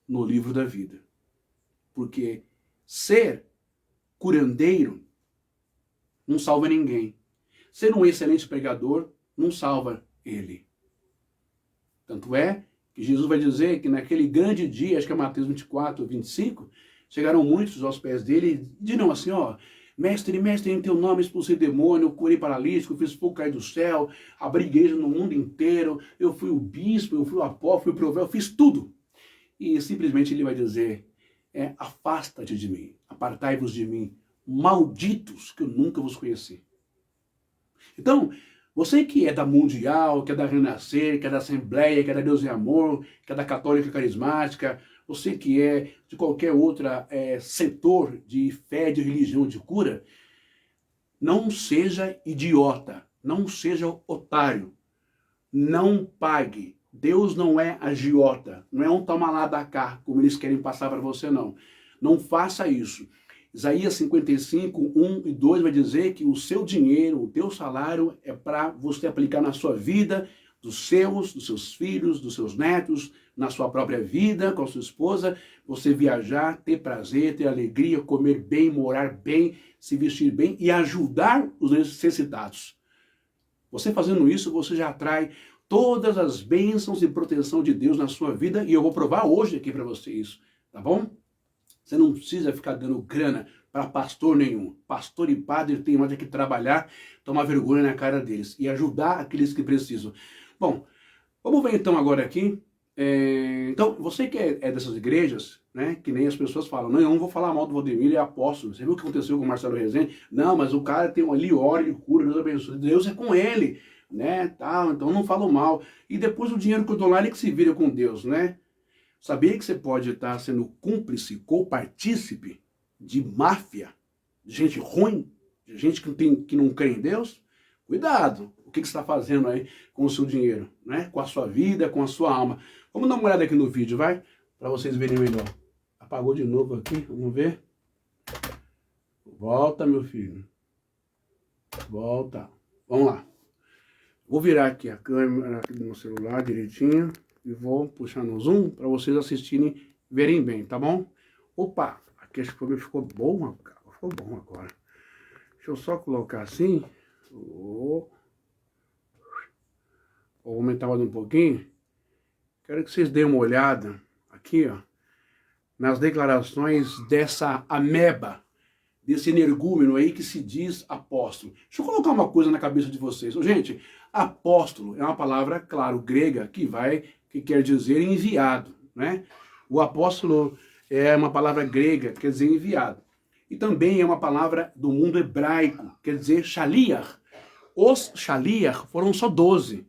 No livro da vida. Porque ser curandeiro não salva ninguém. Ser um excelente pregador não salva ele. Tanto é que Jesus vai dizer que naquele grande dia, acho que é Mateus 24, 25, chegaram muitos aos pés dele e dirão assim: ó, mestre, mestre, em teu nome expulsei demônio, curei paralítico, fiz fogo cair do céu, abri igreja no mundo inteiro, eu fui o bispo, eu fui o apóstolo, fui o profeta, eu fiz tudo. E simplesmente ele vai dizer: afasta-te de mim, apartai-vos de mim, malditos, que eu nunca vos conheci. Então, você que é da Mundial, que é da Renascer, que é da Assembleia, que é da Deus e Amor, que é da Católica Carismática, você que é de qualquer outro setor de fé, de religião, de cura, não seja idiota, não seja otário, não pague. Deus não é agiota, não é um toma lá da cá, como eles querem passar para você, não. Não faça isso. Isaías 55, 1 e 2 vai dizer que o seu dinheiro, o teu salário é para você aplicar na sua vida, dos seus filhos, dos seus netos, na sua própria vida, com a sua esposa, você viajar, ter prazer, ter alegria, comer bem, morar bem, se vestir bem e ajudar os necessitados. Você fazendo isso, você já atrai todas as bênçãos e proteção de Deus na sua vida, e eu vou provar hoje aqui para você isso, tá bom? Você não precisa ficar dando grana para pastor nenhum. Pastor e padre tem mais que trabalhar, tomar vergonha na cara deles e ajudar aqueles que precisam. Bom, vamos ver então agora aqui. Então, você que é dessas igrejas, né, que nem as pessoas falam: não, eu não vou falar mal do Valdemir, ele é apóstolo. Você viu o que aconteceu com o Marcelo Rezende? Não, mas o cara tem ali, ora, ele cura, Deus abençoe. Deus é com ele, né, tal, então não falo mal. E depois o dinheiro que eu dou lá, ele que se vira com Deus, né? Sabia que você pode estar sendo cúmplice, copartícipe de máfia, de gente ruim, de gente que não crê em Deus? Cuidado! O que você está fazendo aí com o seu dinheiro, né? Com a sua vida, com a sua alma. Vamos dar uma olhada aqui no vídeo, vai? Para vocês verem melhor. Apagou de novo aqui, vamos ver? Volta, meu filho. Volta. Vamos lá. Vou virar aqui a câmera aqui do meu celular direitinho. E vou puxar no zoom para vocês assistirem, verem bem, tá bom? Opa, aqui acho que ficou bom, ficou bom agora. Deixa eu só colocar assim. Vou aumentar mais um pouquinho. Quero que vocês deem uma olhada aqui, ó, nas declarações dessa ameba, desse energúmeno aí que se diz apóstolo. Deixa eu colocar uma coisa na cabeça de vocês. Gente, apóstolo é uma palavra, claro, grega, que quer dizer enviado, né? O apóstolo é uma palavra grega, quer dizer enviado. E também é uma palavra do mundo hebraico, quer dizer shaliach. Os shaliach foram só 12,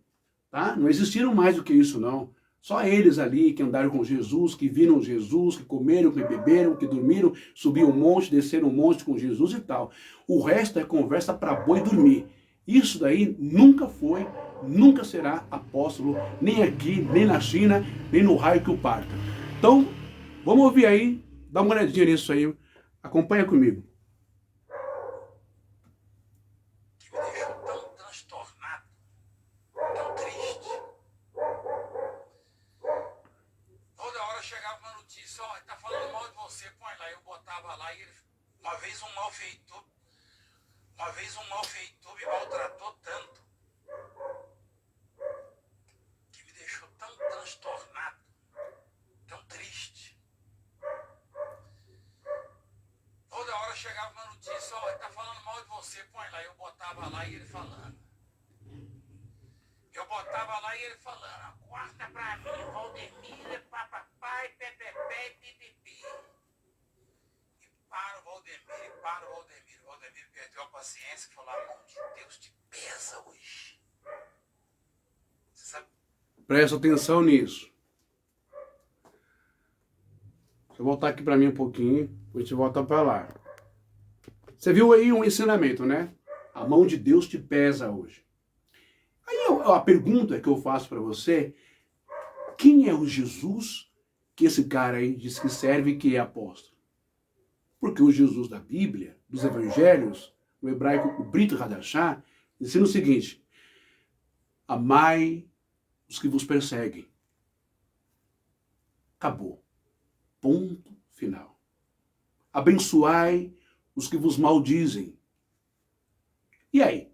tá? Não existiram mais do que isso, não. Só eles ali que andaram com Jesus, que viram Jesus, que comeram, que beberam, que dormiram, subiram um monte, desceram um monte com Jesus e tal. O resto é conversa para boi dormir. Isso daí nunca foi, nunca será apóstolo, nem aqui, nem na China, nem no raio que o parta. Então, vamos ouvir aí, dá uma olhadinha nisso aí, acompanha comigo. Que me deixou tão transtornado, tão triste. Toda hora chegava uma notícia: ó, tá falando mal de você, põe lá. Eu botava lá e uma vez um malfeitor me maltratou tanto. botava lá e ele falando. Eu botava lá e ele falando, corta pra mim, Valdemir, papai, pepepé, pipipi. E para o Valdemir. O Valdemir perdeu a paciência e falou, a mão de Deus te pesa hoje. Você sabe? Presta atenção nisso. Deixa eu voltar aqui para mim um pouquinho, depois a gente volta para lá. Você viu aí um ensinamento, né? A mão de Deus te pesa hoje. Aí a pergunta que eu faço para você, quem é o Jesus que esse cara aí diz que serve e que é apóstolo? Porque o Jesus da Bíblia, dos evangelhos, no hebraico, o Brit Hadashah, ensina o seguinte: amai os que vos perseguem. Acabou. Ponto final. Abençoai os que vos maldizem. E aí?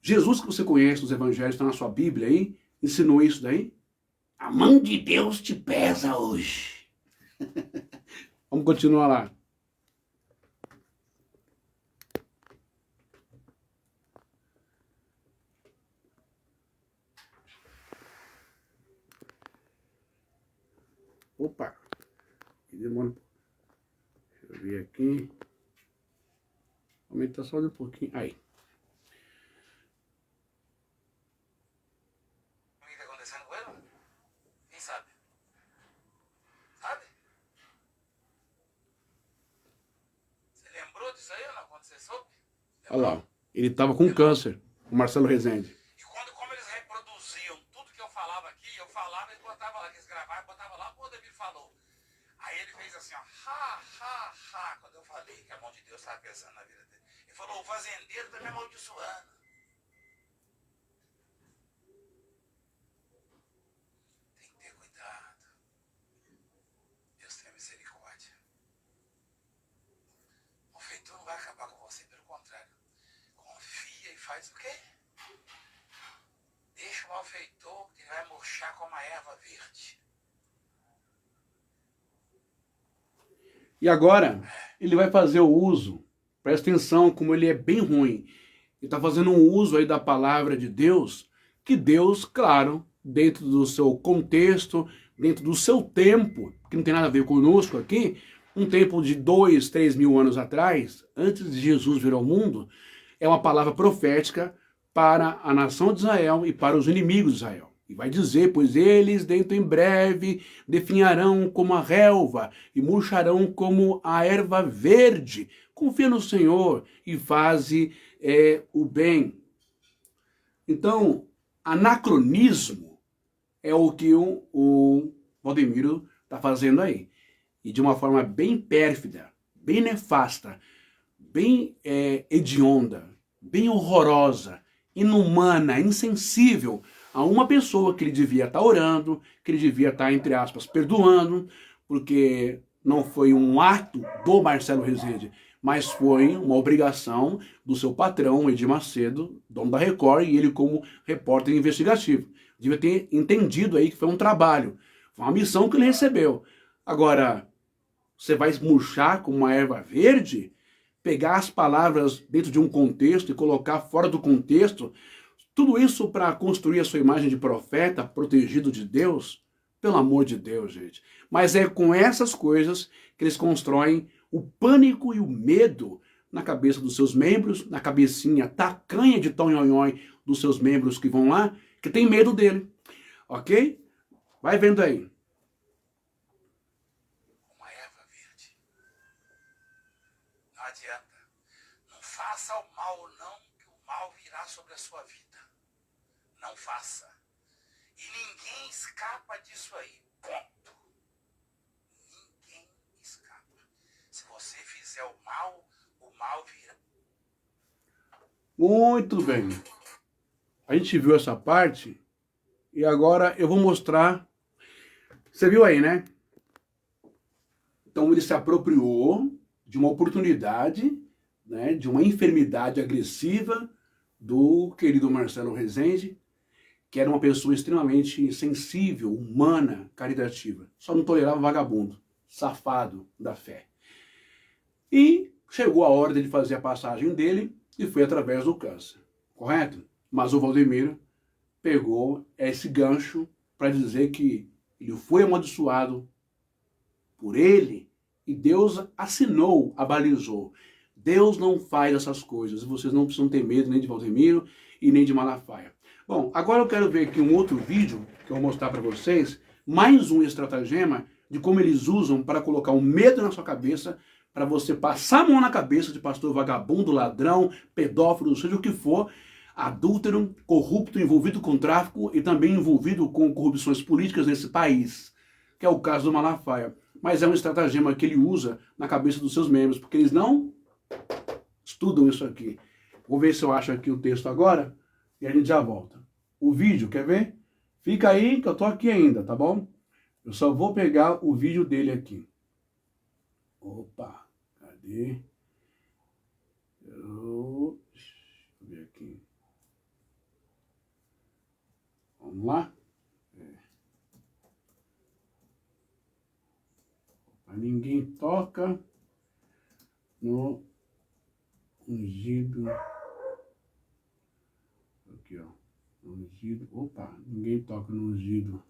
Jesus que você conhece nos evangelhos, está na sua Bíblia aí, ensinou isso daí? A mão de Deus te pesa hoje. Vamos continuar lá. Opa, que demora. Deixa eu ver aqui. Aumenta só um pouquinho. Aí. O que está acontecendo com ele? Quem sabe? Sabe? Você lembrou disso aí ou não? Quando você soube? Olha lá. Ele estava com câncer, o Marcelo Rezende. E como eles reproduziam tudo que eu falava aqui, eu falava e botava lá, que eles gravavam, botava lá, o David falou. Aí ele fez assim, ó, quando eu falei que a mão de Deus estava pesando na vida dele. Ele falou, o fazendeiro está me amaldiçoando. Tem que ter cuidado. Deus tem misericórdia. O feitor não vai acabar com você, pelo contrário. Confia e faz o quê? Deixa o malfeitor, que ele vai murchar como a erva verde. E agora, ele vai fazer o uso, presta atenção como ele é bem ruim. Ele está fazendo um uso aí da palavra de Deus, que Deus, claro, dentro do seu contexto, dentro do seu tempo, que não tem nada a ver conosco aqui, um tempo de 2, 3 mil anos atrás, antes de Jesus vir ao mundo, é uma palavra profética para a nação de Israel e para os inimigos de Israel. E vai dizer, pois eles dentro em breve definharão como a relva e murcharão como a erva verde. Confia no Senhor e faze o bem. Então, anacronismo é o que o Valdemiro está fazendo aí. E de uma forma bem pérfida, bem nefasta, bem hedionda, bem horrorosa, inumana, insensível a uma pessoa que ele devia estar orando, que ele devia estar, entre aspas, perdoando, porque não foi um ato do Marcelo Rezende, mas foi uma obrigação do seu patrão, Edir Macedo, dono da Record, e ele como repórter investigativo. Devia ter entendido aí que foi um trabalho, foi uma missão que ele recebeu. Agora, você vai murchar como uma erva verde? Pegar as palavras dentro de um contexto e colocar fora do contexto? Tudo isso para construir a sua imagem de profeta, protegido de Deus? Pelo amor de Deus, gente. Mas é com essas coisas que eles constroem o pânico e o medo na cabeça dos seus membros, na cabecinha tacanha de tonhonhói dos seus membros que vão lá, que tem medo dele. Ok? Vai vendo aí. Uma erva verde. Não adianta. Não faça o mal não, que o mal virá sobre a sua vida. Não faça. E ninguém escapa disso aí. Ponto. Ninguém escapa. Se você fizer o mal virá. Muito bem. A gente viu essa parte e agora eu vou mostrar. Você viu aí, né? Então ele se apropriou de uma oportunidade, né, de uma enfermidade agressiva do querido Marcelo Rezende, que era uma pessoa extremamente sensível, humana, caritativa. Só não tolerava vagabundo, safado da fé. E chegou a hora dele fazer a passagem dele, e foi através do câncer, correto? Mas o Valdemiro pegou esse gancho para dizer que ele foi amaldiçoado por ele e Deus assinou, abalizou. Deus não faz essas coisas. Vocês não precisam ter medo nem de Valdemiro e nem de Malafaia. Bom, agora eu quero ver aqui um outro vídeo que eu vou mostrar para vocês. Mais um estratagema de como eles usam para colocar um medo na sua cabeça, para você passar a mão na cabeça de pastor vagabundo, ladrão, pedófilo, seja o que for, adúltero, corrupto, envolvido com tráfico e também envolvido com corrupções políticas nesse país, que é o caso do Malafaia. Mas é um estratagema que ele usa na cabeça dos seus membros, porque eles não estudam isso aqui. Vou ver se eu acho aqui o texto agora e a gente já volta. O vídeo, quer ver? Fica aí que eu tô aqui ainda, tá bom? Eu só vou pegar o vídeo dele aqui. Opa, cadê? Deixa eu ver aqui. Vamos lá? Ninguém toca no ungido. Aqui, ó. Ungido. Opa, ninguém toca no ungido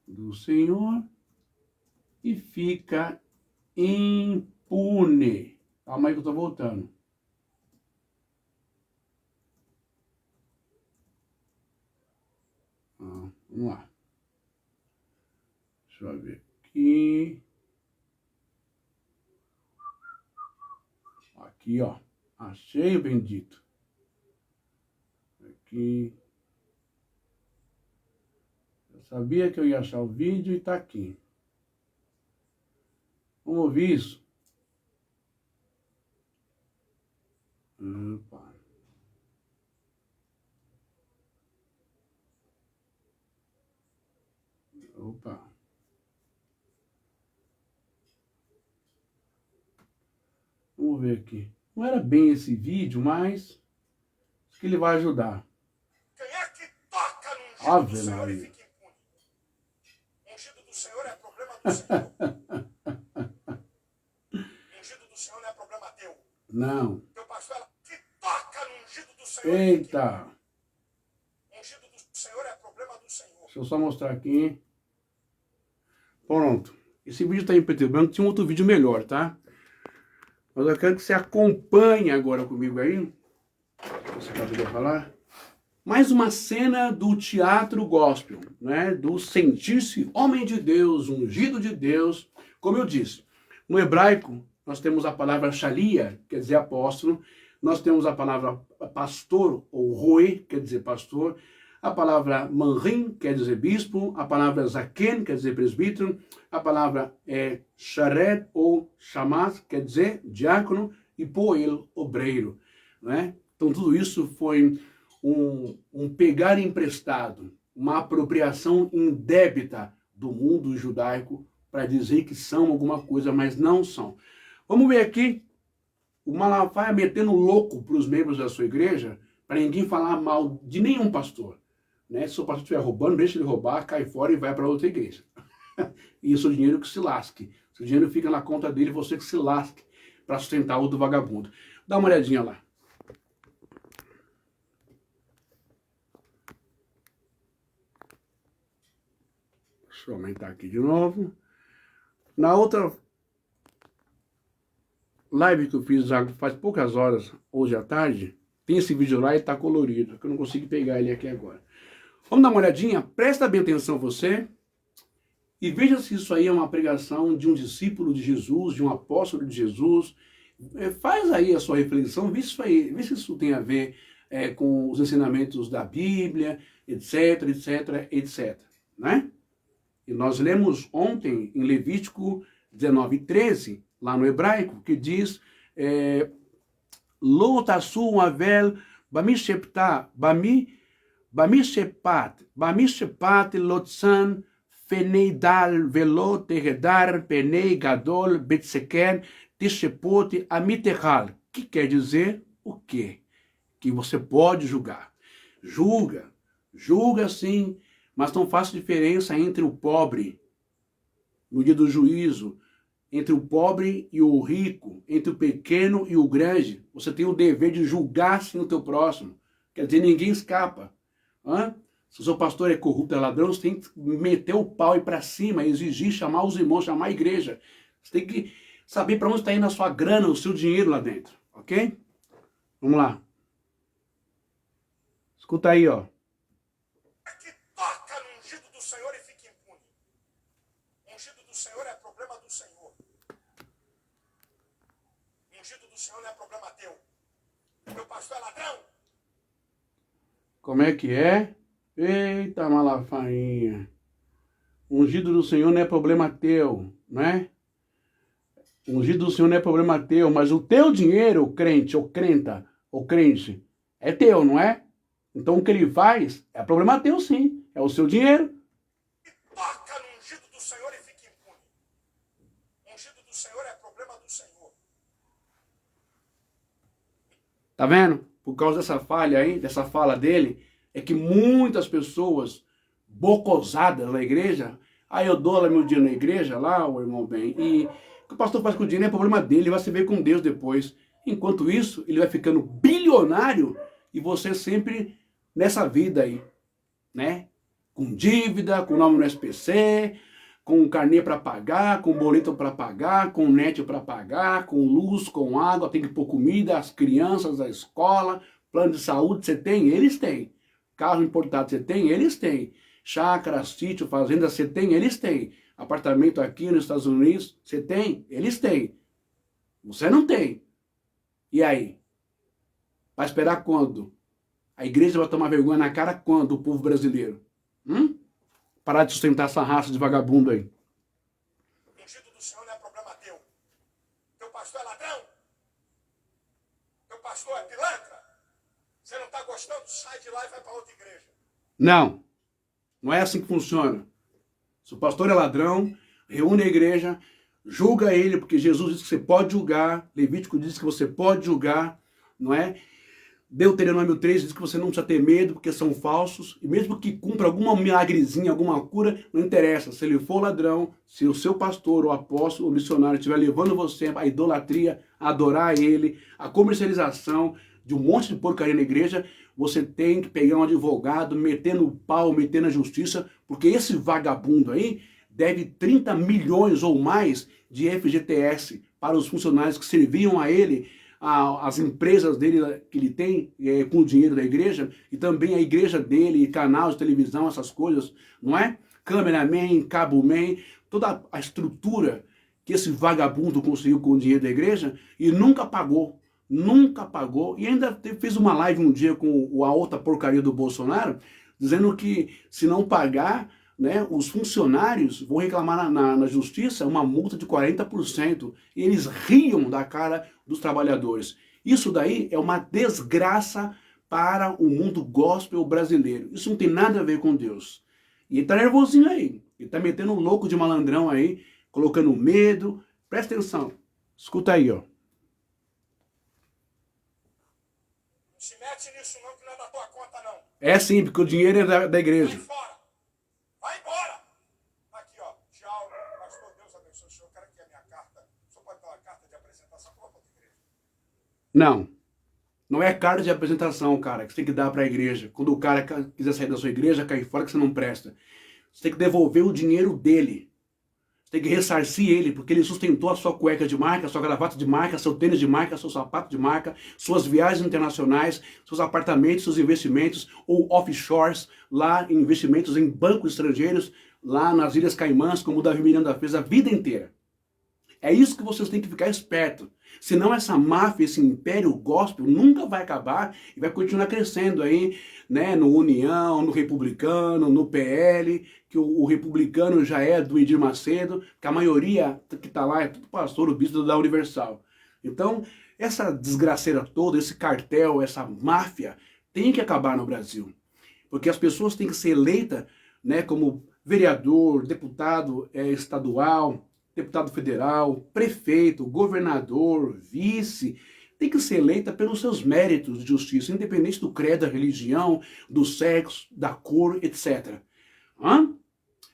do Senhor e fica impune. Calma aí que eu tô voltando. Vamos lá. Deixa eu ver aqui. Aqui, ó. Achei o bendito. Aqui. Eu sabia que eu ia achar o vídeo e tá aqui. Vamos ouvir isso? Opa. Opa. Vamos ver aqui. Não era bem esse vídeo, mas acho que ele vai ajudar. Quem é que toca no ungido do Senhor e fica impune? O ungido do Senhor é problema do Senhor. O ungido do Senhor não é problema teu. Não. Teu pastor ela que toca no ungido do Senhor. Eita. O ungido do Senhor é problema do Senhor. Deixa eu só mostrar aqui. Pronto. Esse vídeo está em preto e branco. Tinha um outro vídeo melhor, tá? Mas eu quero que você acompanhe agora comigo aí. Você pode falar? Mais uma cena do teatro gospel, né? Do sentir-se homem de Deus, ungido de Deus. Como eu disse, no hebraico nós temos a palavra shalia, quer dizer apóstolo. Nós temos a palavra pastor, ou roe, quer dizer pastor. A palavra manrim, quer dizer bispo. A palavra zaken, quer dizer presbítero. A palavra sharet, ou shamas, quer dizer diácono. E poel, obreiro, né? Então tudo isso foi um pegar emprestado, uma apropriação indébita do mundo judaico para dizer que são alguma coisa, mas não são. Vamos ver aqui o Malafaia metendo louco para os membros da sua igreja, para ninguém falar mal de nenhum pastor. Né? Se o pastor estiver roubando, deixa ele roubar, cai fora e vai para outra igreja. E isso é o dinheiro que se lasque. Se o dinheiro fica na conta dele, você que se lasque para sustentar o do vagabundo. Dá uma olhadinha lá. Deixa eu aumentar aqui de novo. Na outra live que eu fiz faz poucas horas, hoje à tarde, tem esse vídeo lá e tá colorido, que eu não consigo pegar ele aqui agora. Vamos dar uma olhadinha? Presta bem atenção você e veja se isso aí é uma pregação de um discípulo de Jesus, de um apóstolo de Jesus. Faz aí a sua reflexão, vê se isso tem a ver com os ensinamentos da Bíblia, etc, etc, etc, né? E nós lemos ontem em Levítico 19:13, lá no hebraico, que diz Lo tasu avel bamishepat lotzan fenei dal velo tegedar penei gadol betseken tishepot amitechal. Que quer dizer o quê? Que você pode julgar. Julga sim, mas não faça diferença entre o pobre no dia do juízo entre o pobre e o rico, entre o pequeno e o grande. Você tem o dever de julgar sim o teu próximo. Quer dizer, ninguém escapa. Hã? Se o seu pastor é corrupto, é ladrão, você tem que meter o pau e ir para cima, exigir, chamar os irmãos, chamar a igreja. Você tem que saber para onde está indo a sua grana, o seu dinheiro lá dentro. Ok? Vamos lá. Escuta aí, ó. Que toca no ungido do Senhor e fica impune. O ungido do Senhor é problema do Senhor. O ungido do Senhor não é problema teu. O meu pastor é ladrão. Como é que é? Eita, malafainha. O ungido do Senhor não é problema teu, né? O ungido do Senhor não é problema teu, mas o teu dinheiro, crente, ou crenta, ou crente, é teu, não é? Então o que ele faz é problema teu, sim. É o seu dinheiro. Que toca no ungido do Senhor e fica impune. O ungido do Senhor é problema do Senhor. Tá vendo? Por causa dessa falha aí, dessa fala dele, é que muitas pessoas bocosadas na igreja, aí eu dou lá meu dinheiro na igreja, lá, o irmão bem, e o que o pastor faz com o dinheiro é problema dele, ele vai se ver com Deus depois. Enquanto isso, ele vai ficando bilionário e você sempre nessa vida aí, né? Com dívida, com nome no SPC, com carnê para pagar, com boleto para pagar, com net para pagar, com luz, com água, tem que pôr comida, as crianças, a escola, plano de saúde, você tem? Eles têm. Carro importado, você tem? Eles têm. Chácara, sítio, fazenda, você tem? Eles têm. Apartamento aqui nos Estados Unidos, você tem? Eles têm. Você não tem. E aí? Vai esperar quando? A igreja vai tomar vergonha na cara quando, o povo brasileiro? Parar de sustentar essa raça de vagabundo aí. O ungido do Senhor não é problema teu. Teu pastor é ladrão. Teu pastor é pilantra. Você não está gostando? Sai de lá e vai para outra igreja. Não. Não é assim que funciona. Se o pastor é ladrão, reúne a igreja, julga ele, porque Jesus diz que você pode julgar, Levítico diz que você pode julgar, não é? Deuteronômio 3 diz que você não precisa ter medo, porque são falsos, e mesmo que cumpra alguma milagrezinha, alguma cura, não interessa. Se ele for ladrão, se o seu pastor, ou apóstolo, ou missionário estiver levando você à idolatria, a adorar ele, a comercialização de um monte de porcaria na igreja, você tem que pegar um advogado, meter no pau, meter na justiça, porque esse vagabundo aí deve 30 milhões ou mais de FGTS para os funcionários que serviam a ele, as empresas dele que ele tem com o dinheiro da igreja, e também a igreja dele, canal de televisão, essas coisas, não é? Cameraman, cabo-man, toda a estrutura que esse vagabundo conseguiu com o dinheiro da igreja e nunca pagou, e ainda fez uma live um dia com a outra porcaria do Bolsonaro, dizendo que se não pagar, né, os funcionários vão reclamar na justiça uma multa de 40%. E eles riam da cara dos trabalhadores. Isso daí é uma desgraça para o mundo gospel brasileiro. Isso não tem nada a ver com Deus. E ele tá nervosinho aí. Ele tá metendo um louco de malandrão aí, colocando medo. Presta atenção. Escuta aí, ó. Não se mete nisso não, que não é da tua conta não. É sim, porque o dinheiro é da igreja. Vai fora. Vai embora. Aqui, ó. Tchau. Pastor, Deus abençoe o senhor. Eu quero aqui a minha carta. O senhor pode dar uma carta de apresentação para outra igreja? Não. Não é carta de apresentação, cara, que você tem que dar para a igreja. Quando o cara quiser sair da sua igreja, cair fora que você não presta. Você tem que devolver o dinheiro dele. Você tem que ressarcir ele, porque ele sustentou a sua cueca de marca, a sua gravata de marca, seu tênis de marca, seu sapato de marca, suas viagens internacionais, seus apartamentos, seus investimentos, ou offshores, lá em investimentos em bancos estrangeiros, lá nas Ilhas Caimãs, como o Davi Miranda fez a vida inteira. É isso que vocês têm que ficar esperto. Senão essa máfia, esse império gospel nunca vai acabar e vai continuar crescendo aí, né, no União, no Republicano, no PL, que o Republicano já é do Edir Macedo, que a maioria que está lá é tudo pastor, o bispo da Universal. Então, essa desgraceira toda, esse cartel, essa máfia, tem que acabar no Brasil. Porque as pessoas têm que ser eleitas, né, como vereador, deputado estadual, deputado federal, prefeito, governador, vice, tem que ser eleita pelos seus méritos de justiça, independente do credo, da religião, do sexo, da cor, etc.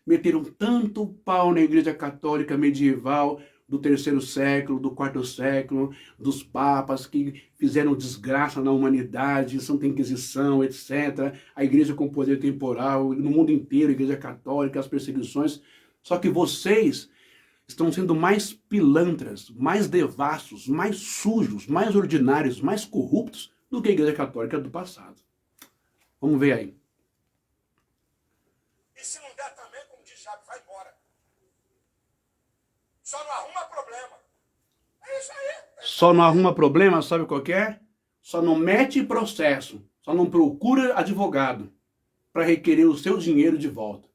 Meteram tanto pau na igreja católica medieval do 3º século, do 4º século, dos papas que fizeram desgraça na humanidade, Santa Inquisição, etc. A igreja com poder temporal, no mundo inteiro, a igreja católica, as perseguições. Só que vocês estão sendo mais pilantras, mais devassos, mais sujos, mais ordinários, mais corruptos do que a igreja católica do passado. Vamos ver aí. E se não der também, como diz Jabe, vai embora. Só não arruma problema. É isso aí. Só não arruma problema, sabe qual que é? Só não mete processo, só não procura advogado para requerer o seu dinheiro de volta.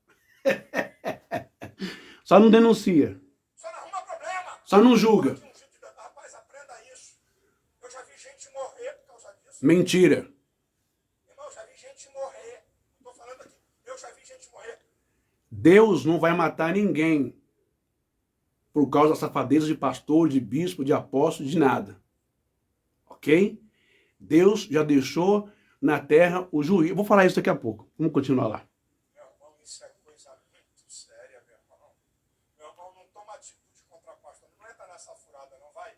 Só não denuncia. Só não arruma problema. Só não julga. Rapaz, aprenda isso. Eu já vi gente morrer por causa disso. Mentira. Irmão, eu já vi gente morrer. Estou falando aqui. Eu já vi gente morrer. Deus não vai matar ninguém por causa da safadeza de pastor, de bispo, de apóstolo, de nada. Ok? Deus já deixou na terra o juízo. Vou falar isso daqui a pouco. Vamos continuar lá. Meu irmão, isso é coisa muito séria, meu irmão. Meu irmão, não toma atitude contra a pastor. Não entra nessa furada, não vai.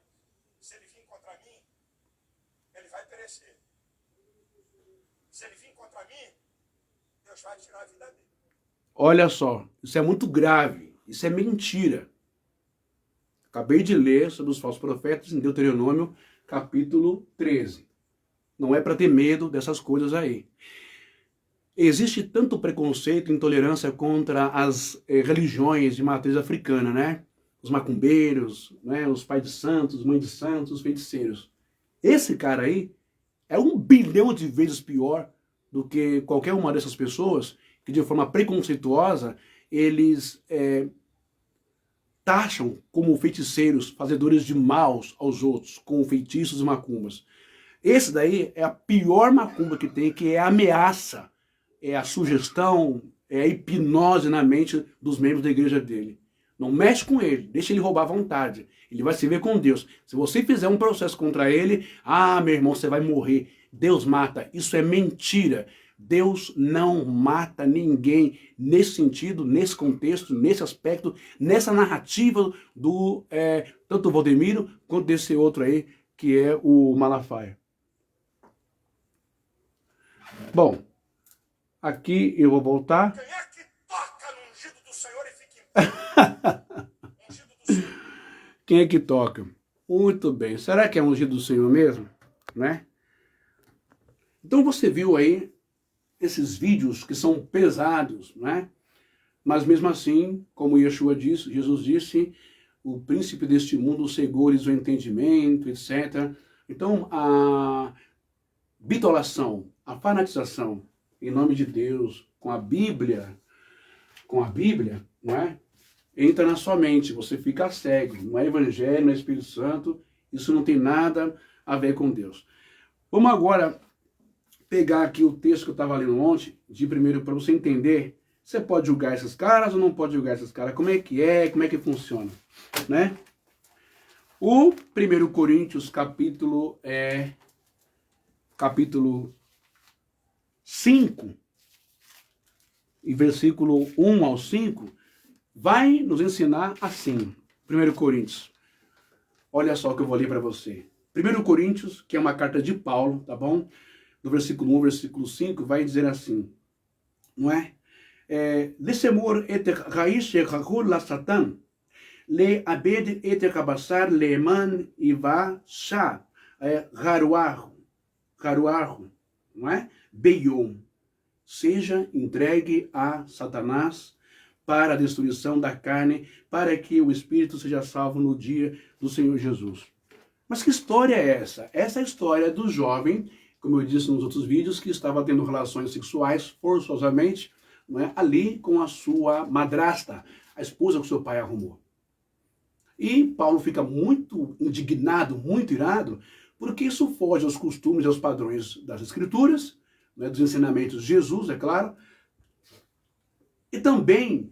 Se ele vir contra mim, ele vai perecer. Se ele vir contra mim, Deus vai tirar a vida dele. Olha só, isso é muito grave. Isso é mentira. Acabei de ler sobre os falsos profetas em Deuteronômio, capítulo 13. Não é para ter medo dessas coisas aí. Existe tanto preconceito e intolerância contra as religiões de matriz africana, né? Os macumbeiros, né? Os pais de santos, mães de santos, os feiticeiros. Esse cara aí é 1 bilhão de vezes pior do que qualquer uma dessas pessoas que de forma preconceituosa eles taxam como feiticeiros, fazedores de maus aos outros, com feitiços e macumbas. Esse daí é a pior macumba que tem, que é a ameaça, é a sugestão, é a hipnose na mente dos membros da igreja dele. Não mexe com ele, deixa ele roubar à vontade. Ele vai se ver com Deus. Se você fizer um processo contra ele, meu irmão, você vai morrer. Deus mata. Isso é mentira. Deus não mata ninguém nesse sentido, nesse contexto, nesse aspecto, nessa narrativa do tanto o Valdemiro quanto desse outro aí, que é o Malafaia. Bom, aqui eu vou voltar. Quem é que toca no ungido do Senhor e fica em pé? Ungido do Senhor. Quem é que toca? Muito bem. Será que é ungido do Senhor mesmo? Né? Então você viu aí esses vídeos que são pesados, né? Mas mesmo assim, como Yeshua disse, Jesus disse, o príncipe deste mundo cegou-lhes o entendimento, etc. Então, a bitolação, a fanatização em nome de Deus, com a Bíblia, não é? Entra na sua mente, você fica cego. Não é Evangelho, não é Espírito Santo, isso não tem nada a ver com Deus. Vamos agora pegar aqui o texto que eu estava lendo ontem, de primeiro, para você entender, você pode julgar esses caras ou não pode julgar esses caras, como é, como é que funciona, né? O 1 Coríntios, capítulo 5, e versículo 1 ao 5, vai nos ensinar assim, 1 Coríntios. Olha só o que eu vou ler para você. 1 Coríntios, que é uma carta de Paulo, tá bom? Do versículo 1, versículo 5, vai dizer assim, não é? Lesemur et raish echahur la satan, le abed et kabassar leman iva sha, garuarro, não é? Beiom, seja entregue a Satanás para a destruição da carne, para que o espírito seja salvo no dia do Senhor Jesus. Mas que história é essa? Essa é a história do jovem, como eu disse nos outros vídeos, que estava tendo relações sexuais forçosamente, não é, ali com a sua madrasta, a esposa que seu pai arrumou. E Paulo fica muito indignado, muito irado, porque isso foge aos costumes e aos padrões das Escrituras, né, dos ensinamentos de Jesus, é claro, e também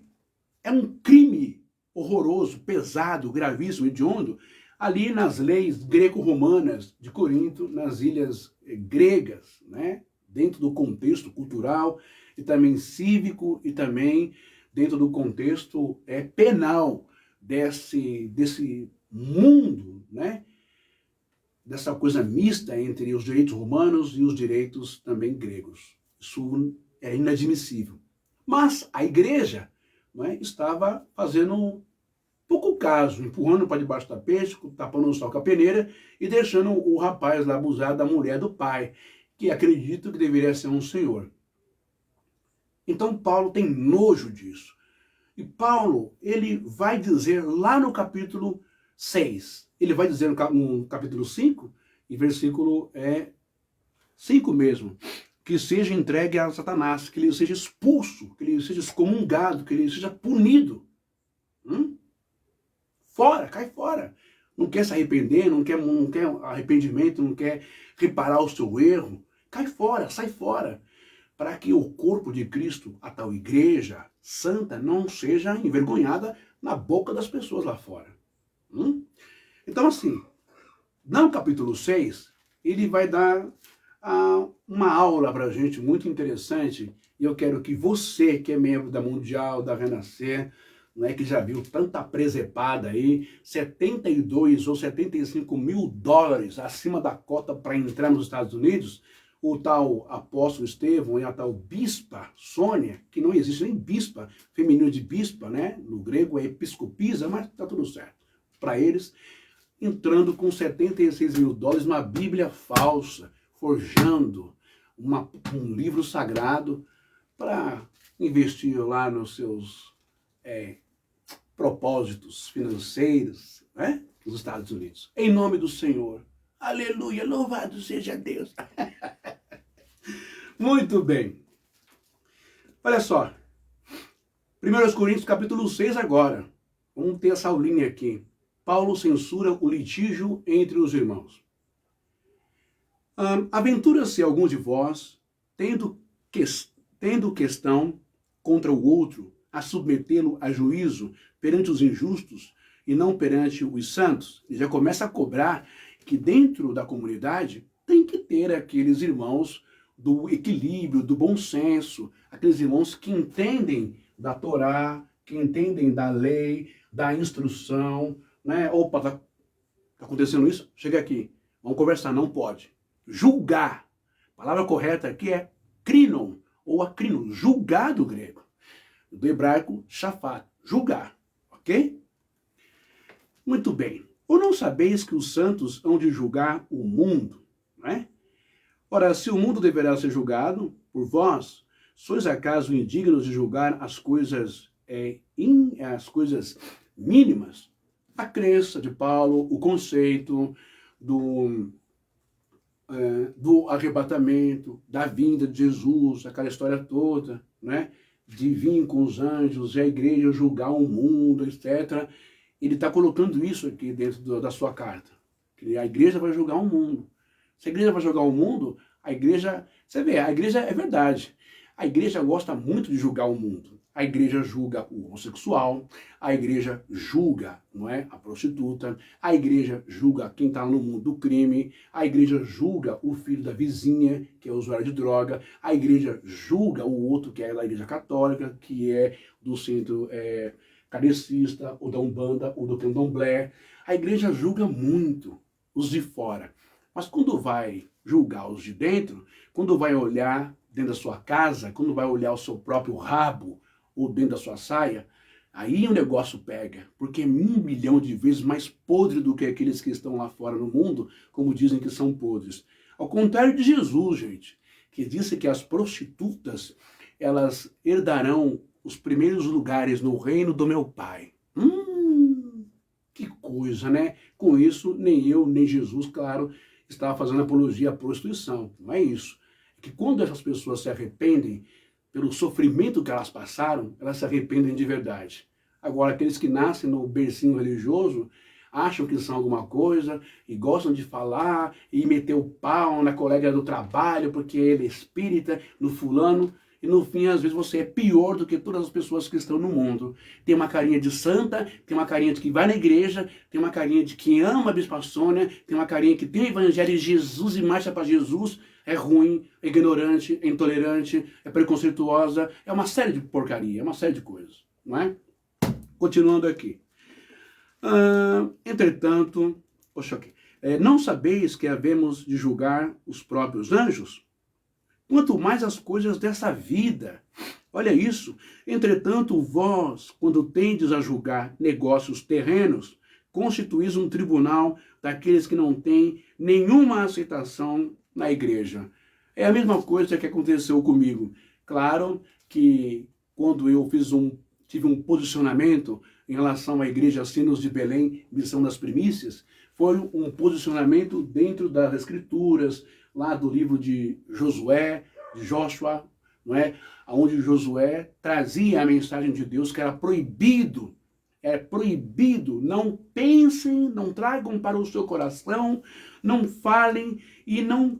é um crime horroroso, pesado, gravíssimo, hediondo, ali nas leis greco-romanas de Corinto, nas ilhas gregas, né? Dentro do contexto cultural e também cívico e também dentro do contexto penal desse mundo, né, dessa coisa mista entre os direitos romanos e os direitos também gregos. Isso é inadmissível. Mas a igreja, né, estava fazendo pouco caso, empurrando para debaixo do tapete, tapando o sol com a peneira e deixando o rapaz lá abusar da mulher do pai, que acredito que deveria ser um senhor. Então Paulo tem nojo disso. E Paulo, ele vai dizer lá no capítulo 6, ele vai dizer no capítulo 5, e versículo 5 mesmo, que seja entregue a Satanás, que ele seja expulso, que ele seja excomungado, que ele seja punido. Fora, cai fora. Não quer se arrepender, não quer arrependimento, não quer reparar o seu erro. Cai fora, sai fora. Para que o corpo de Cristo, a tal igreja santa, não seja envergonhada na boca das pessoas lá fora. Então, assim, no capítulo 6, ele vai dar uma aula para a gente muito interessante, e eu quero que você, que é membro da Mundial, da Renascer, né, que já viu tanta presepada aí, 72 ou 75 mil dólares acima da cota para entrar nos Estados Unidos, o tal apóstolo Estevão e a tal bispa Sônia, que não existe nem bispa, feminino de bispa, né? No grego é episcopisa, mas tá tudo certo. Para eles, entrando com 76 mil dólares, uma Bíblia falsa, forjando um livro sagrado para investir lá nos seus propósitos financeiros, né? Nos Estados Unidos. Em nome do Senhor. Aleluia, louvado seja Deus. Muito bem. Olha só. 1 Coríntios capítulo 6 agora. Vamos ter essa aulinha aqui. Paulo censura o litígio entre os irmãos. Aventura-se alguns de vós, tendo questão contra o outro, a submetê-lo a juízo perante os injustos e não perante os santos. E já começa a cobrar que dentro da comunidade tem que ter aqueles irmãos do equilíbrio, do bom senso, aqueles irmãos que entendem da Torá, que entendem da lei, da instrução, né? Opa, tá acontecendo isso? Chega aqui, vamos conversar, não pode. Julgar, a palavra correta aqui é krinon, ou akrino, julgar do grego. Do hebraico, shafat, julgar, ok? Muito bem. Ou não sabeis que os santos hão de julgar o mundo, não é? Ora, se o mundo deverá ser julgado por vós, sois acaso indignos de julgar as coisas mínimas? A crença de Paulo, o conceito do arrebatamento, da vinda de Jesus, aquela história toda, né? De vir com os anjos e a igreja julgar o mundo, etc. Ele está colocando isso aqui dentro da sua carta. Que a igreja vai julgar o mundo. Se a igreja vai julgar o mundo, a igreja... Você vê, a igreja é verdade. A igreja gosta muito de julgar o mundo. A igreja julga o homossexual, a igreja julga, não é, a prostituta, a igreja julga quem está no mundo do crime, a igreja julga o filho da vizinha, que é usuário de droga, a igreja julga o outro que é da igreja católica, que é do centro kardecista, ou da Umbanda, ou do Candomblé. A igreja julga muito os de fora. Mas quando vai julgar os de dentro, quando vai olhar dentro da sua casa, quando vai olhar o seu próprio rabo, ou dentro da sua saia, aí o negócio pega, porque é 1 milhão de vezes mais podre do que aqueles que estão lá fora no mundo, como dizem que são podres. Ao contrário de Jesus, gente, que disse que as prostitutas, elas herdarão os primeiros lugares no reino do meu Pai. Que coisa, né? Com isso, nem eu, nem Jesus, claro, estava fazendo apologia à prostituição. Não é isso. É que quando essas pessoas se arrependem, pelo sofrimento que elas passaram, elas se arrependem de verdade. Agora, aqueles que nascem no bercinho religioso, acham que são alguma coisa, e gostam de falar, e meter o pau na colega do trabalho, porque ele é espírita, no fulano, e no fim, às vezes, você é pior do que todas as pessoas que estão no mundo. Tem uma carinha de santa, tem uma carinha de que vai na igreja, tem uma carinha de que ama a Bispa Sônia, tem uma carinha que tem o evangelho de Jesus e marcha para Jesus, é ruim, é ignorante, é intolerante, é preconceituosa, é uma série de porcaria, é uma série de coisas, não é? Continuando aqui. Entretanto, não sabeis que havemos de julgar os próprios anjos? Quanto mais as coisas dessa vida. Olha isso. Entretanto, vós, quando tendes a julgar negócios terrenos, constituís um tribunal daqueles que não têm nenhuma aceitação na igreja. É a mesma coisa que aconteceu comigo. Claro que quando eu tive um posicionamento em relação à igreja Sinos de Belém, Missão das Primícias, foi um posicionamento dentro das escrituras, lá do livro de Josué, de Joshua, não é? Onde Josué trazia a mensagem de Deus que era proibido, não pensem, não tragam para o seu coração, não falem e não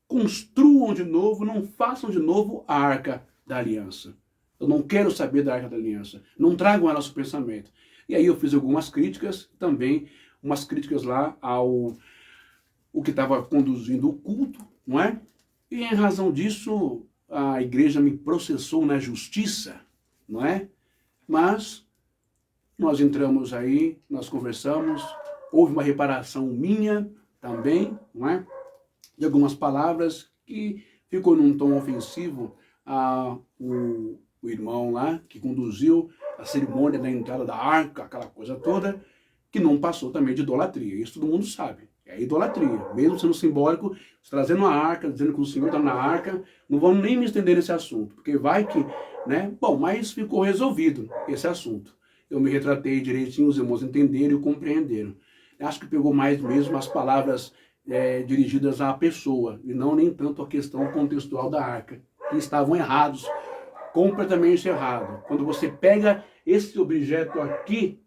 construam de novo, não façam de novo a Arca da Aliança. Eu não quero saber da Arca da Aliança. Não tragam ela ao seu pensamento. E aí eu fiz algumas críticas, também umas críticas lá ao que estava conduzindo o culto, não é? E em razão disso, a igreja me processou na justiça, não é? Mas nós entramos aí, nós conversamos, houve uma reparação minha também, não é? De algumas palavras que ficou num tom ofensivo o irmão lá, que conduziu a cerimônia da entrada da arca, aquela coisa toda, que não passou também de idolatria. Isso todo mundo sabe. É idolatria. Mesmo sendo simbólico, trazendo a arca, dizendo que o Senhor está na arca, não vamos nem me estender nesse assunto, porque vai que, né? Bom, mas ficou resolvido esse assunto. Eu me retratei direitinho, os irmãos entenderam e compreenderam. Acho que pegou mais mesmo as palavras dirigidas à pessoa, e não nem tanto a questão contextual da arca, que estavam errados, completamente errado. Quando você pega esse objeto aqui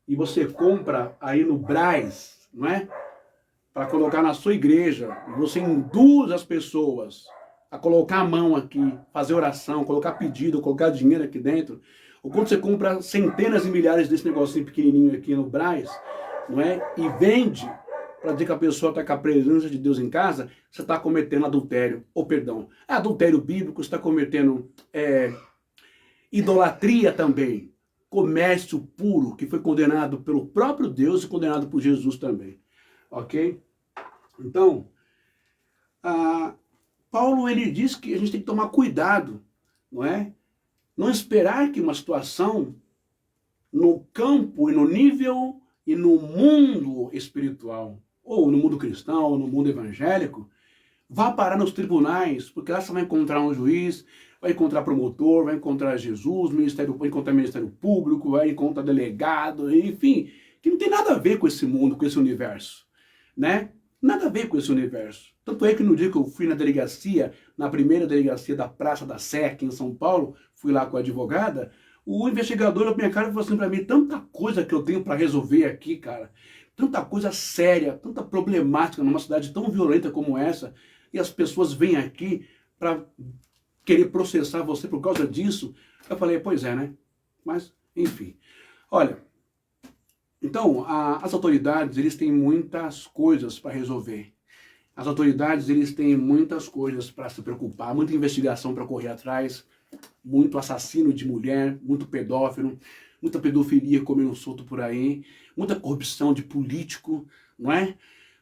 e você compra aí no Brás, não é? Para colocar na sua igreja, e você induz as pessoas a colocar a mão aqui, fazer oração, colocar pedido, colocar dinheiro aqui dentro, ou quando você compra centenas e milhares desse negocinho pequenininho aqui no Brás, não é? E vende para dizer que a pessoa está com a presença de Deus em casa, você está cometendo adultério, ou perdão, adultério bíblico, você está cometendo idolatria também, comércio puro, que foi condenado pelo próprio Deus e condenado por Jesus também, ok? Então, Paulo ele diz que a gente tem que tomar cuidado, não é? Não esperar que uma situação no campo e no nível e no mundo espiritual, ou no mundo cristão, ou no mundo evangélico, vá parar nos tribunais, porque lá você vai encontrar um juiz, vai encontrar promotor, vai encontrar Jesus, vai encontrar Ministério Público, vai encontrar delegado, enfim, que não tem nada a ver com esse mundo, com esse universo, né? Nada a ver com esse universo. Tanto é que no dia que eu fui na delegacia, na primeira delegacia da Praça da Sé, aqui em São Paulo, fui lá com a advogada, o investigador olhou pra minha cara e falou assim pra mim, tanta coisa que eu tenho para resolver aqui, cara, tanta coisa séria, tanta problemática numa cidade tão violenta como essa, e as pessoas vêm aqui para querer processar você por causa disso. Eu falei, pois é, né? Mas, enfim. Olha, então, as autoridades, eles têm muitas coisas para resolver. As autoridades, eles têm muitas coisas para se preocupar, muita investigação para correr atrás, muito assassino de mulher, muito pedófilo, muita pedofilia comendo solto por aí, muita corrupção de político, não é?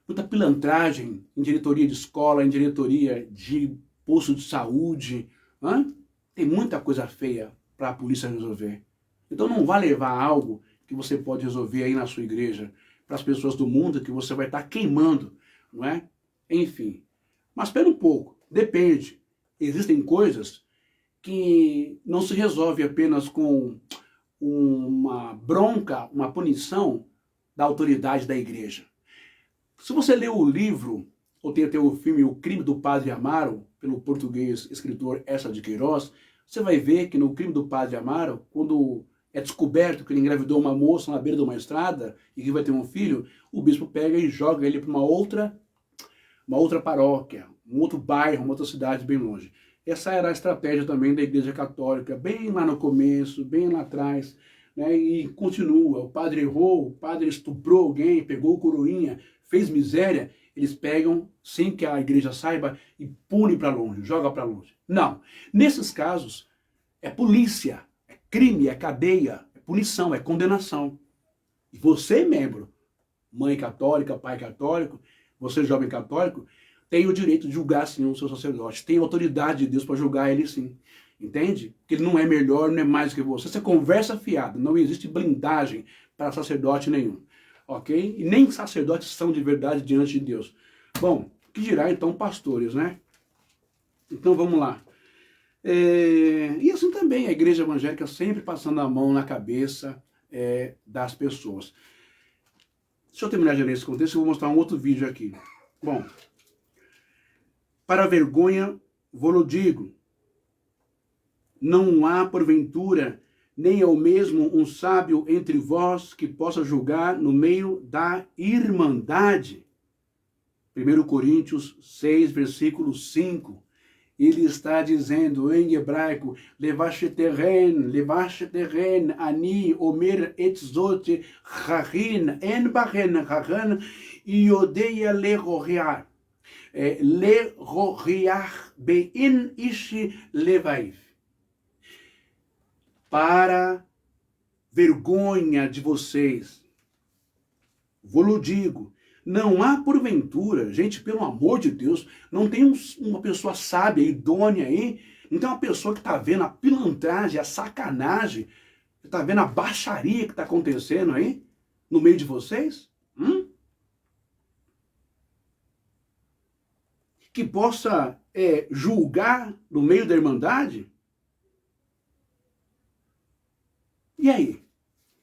Muita pilantragem em diretoria de escola, em diretoria de posto de saúde, não é? Tem muita coisa feia para a polícia resolver. Então não vai levar algo que você pode resolver aí na sua igreja para as pessoas do mundo que você vai estar queimando, não é? Enfim. Mas espera um pouco, depende. Existem coisas que não se resolve apenas com uma bronca, uma punição da autoridade da igreja. Se você ler o livro, ou tem até o filme O Crime do Padre Amaro, pelo português escritor Eça de Queiroz, você vai ver que no Crime do Padre Amaro, quando é descoberto que ele engravidou uma moça na beira de uma estrada e que vai ter um filho, o bispo pega e joga ele para uma outra paróquia, um outro bairro, uma outra cidade bem longe. Essa era a estratégia também da Igreja Católica, bem lá no começo, bem lá atrás, né? E continua. O padre errou, o padre estuprou alguém, pegou coroinha, fez miséria, eles pegam, sem que a igreja saiba, e punem para longe, joga para longe. Não. Nesses casos, é polícia, é crime, é cadeia, é punição, é condenação. E você, membro, mãe católica, pai católico, você jovem católico, tem o direito de julgar sim o seu sacerdote. Tem autoridade de Deus para julgar ele sim. Entende? Que ele não é melhor, não é mais do que você. Essa é conversa fiada. Não existe blindagem para sacerdote nenhum. Ok? E nem sacerdotes são de verdade diante de Deus. Bom, que dirá então pastores, né? Então vamos lá. E assim também a igreja evangélica sempre passando a mão na cabeça das pessoas. Deixa eu terminar de ler esse contexto, eu vou mostrar um outro vídeo aqui. Bom, para a vergonha vou-lo digo, não há porventura nem ao mesmo um sábio entre vós que possa julgar no meio da irmandade. 1 Coríntios 6, versículo 5. Ele está dizendo em hebraico, levasheteren, ani, omer, etzot, charin, en bachen, charan, iodeia leroriar. Leroriar bein ishi levaif. Para vergonha de vocês, vou-lo digo, não há porventura, gente, pelo amor de Deus, não tem uma pessoa sábia, idônea aí, não tem uma pessoa que está vendo a pilantragem, a sacanagem, que está vendo a baixaria que está acontecendo aí, no meio de vocês? Que possa julgar no meio da irmandade? E aí?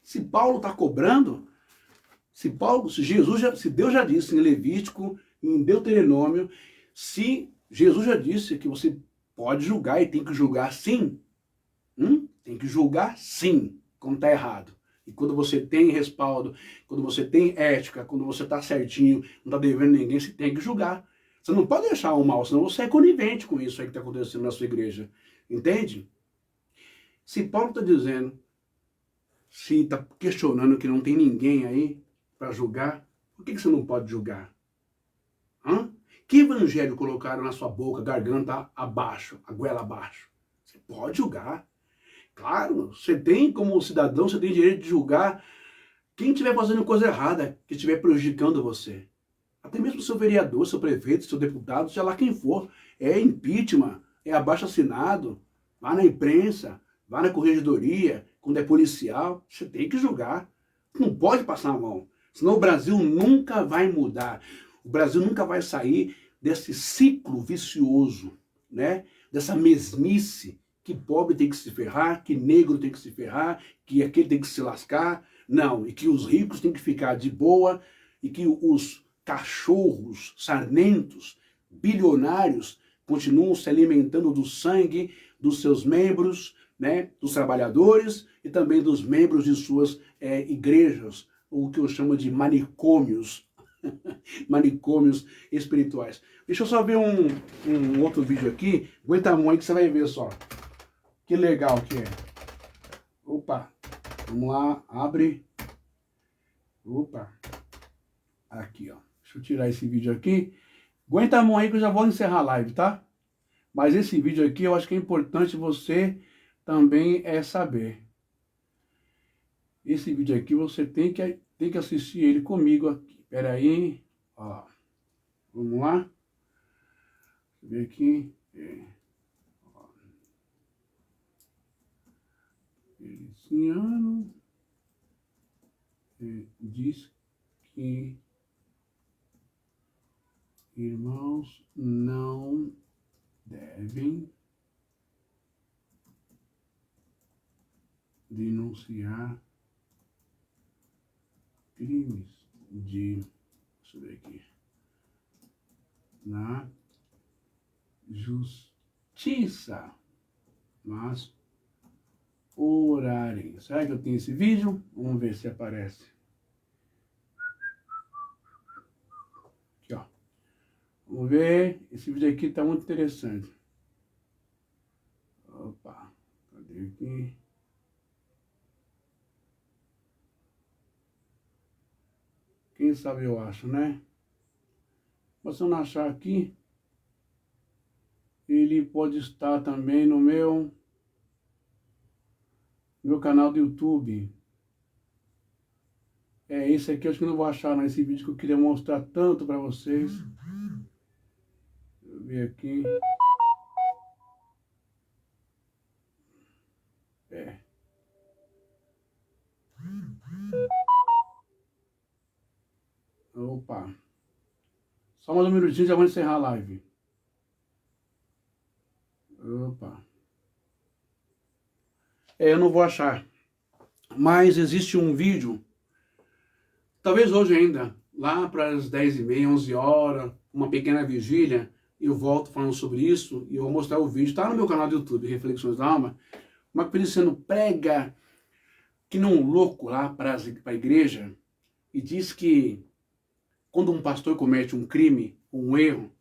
Se Paulo está cobrando, se Deus já disse em Levítico, em Deuteronômio, se Jesus já disse que você pode julgar e tem que julgar sim, tem que julgar sim, quando está errado. E quando você tem respaldo, quando você tem ética, quando você está certinho, não está devendo ninguém, você tem que julgar. Você não pode deixar o mal, senão você é conivente com isso aí que está acontecendo na sua igreja. Entende? Se Paulo está dizendo, se está questionando que não tem ninguém aí para julgar, por que você não pode julgar? Que evangelho colocaram na sua boca, garganta abaixo, a goela abaixo? Você pode julgar. Claro, você tem, como cidadão, você tem direito de julgar quem estiver fazendo coisa errada, que estiver prejudicando você. Até mesmo seu vereador, seu prefeito, seu deputado, seja lá quem for. É impeachment, é abaixo-assinado, vá na imprensa, vá na corregedoria, quando é policial, você tem que julgar. Não pode passar a mão. Senão o Brasil nunca vai mudar. O Brasil nunca vai sair desse ciclo vicioso, né? Dessa mesmice, que pobre tem que se ferrar, que negro tem que se ferrar, que aquele tem que se lascar. Não, e que os ricos têm que ficar de boa, e que os cachorros sarmentos, bilionários, continuam se alimentando do sangue dos seus membros, né, dos trabalhadores e também dos membros de suas igrejas, o que eu chamo de manicômios, manicômios espirituais. Deixa eu só ver um outro vídeo aqui, aguenta muito que você vai ver só. Que legal que é. Opa, vamos lá, abre. Opa, aqui ó. Deixa eu tirar esse vídeo aqui. Aguenta a mão aí que eu já vou encerrar a live, tá? Mas esse vídeo aqui eu acho que é importante você também saber. Esse vídeo aqui você tem que assistir ele comigo aqui. Espera aí. Ó. Vamos lá. Deixa eu ver aqui. Feliciano diz que irmãos não devem denunciar crimes deixa eu ver aqui, na justiça, mas orarem. Será que eu tenho esse vídeo? Vamos ver se aparece. Aqui, ó. Vamos ver. Esse vídeo aqui está muito interessante. Opa, cadê aqui? Quem sabe eu acho, né? Mas se eu não achar aqui, ele pode estar também no meu canal do YouTube. Esse aqui eu acho que eu não vou achar nesse vídeo que eu queria mostrar tanto para vocês. Deixa eu ver aqui. Opa. Só mais um minutinho e já vou encerrar a live. Opa. Eu não vou achar. Mas existe um vídeo, talvez hoje ainda, lá para as 10h30, 11 horas, uma pequena vigília, eu volto falando sobre isso e eu vou mostrar o vídeo. Está no meu canal do YouTube, Reflexões da Alma. Uma Feliciano prega que não um louco lá para a igreja e diz que quando um pastor comete um crime, um erro,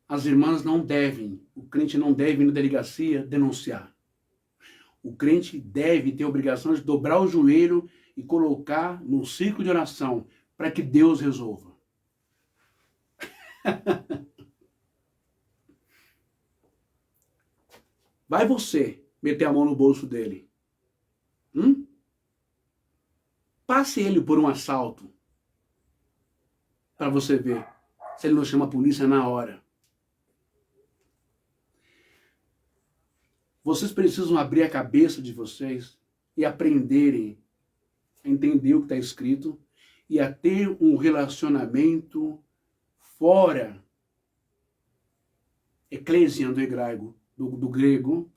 as irmãs não devem, o crente não deve ir na delegacia denunciar. O crente deve ter a obrigação de dobrar o joelho e colocar no círculo de oração para que Deus resolva. Vai você meter a mão no bolso dele. Passe ele por um assalto para você ver se ele não chama a polícia na hora. Vocês precisam abrir a cabeça de vocês e aprenderem a entender o que está escrito e a ter um relacionamento fora, ecclesian do grego,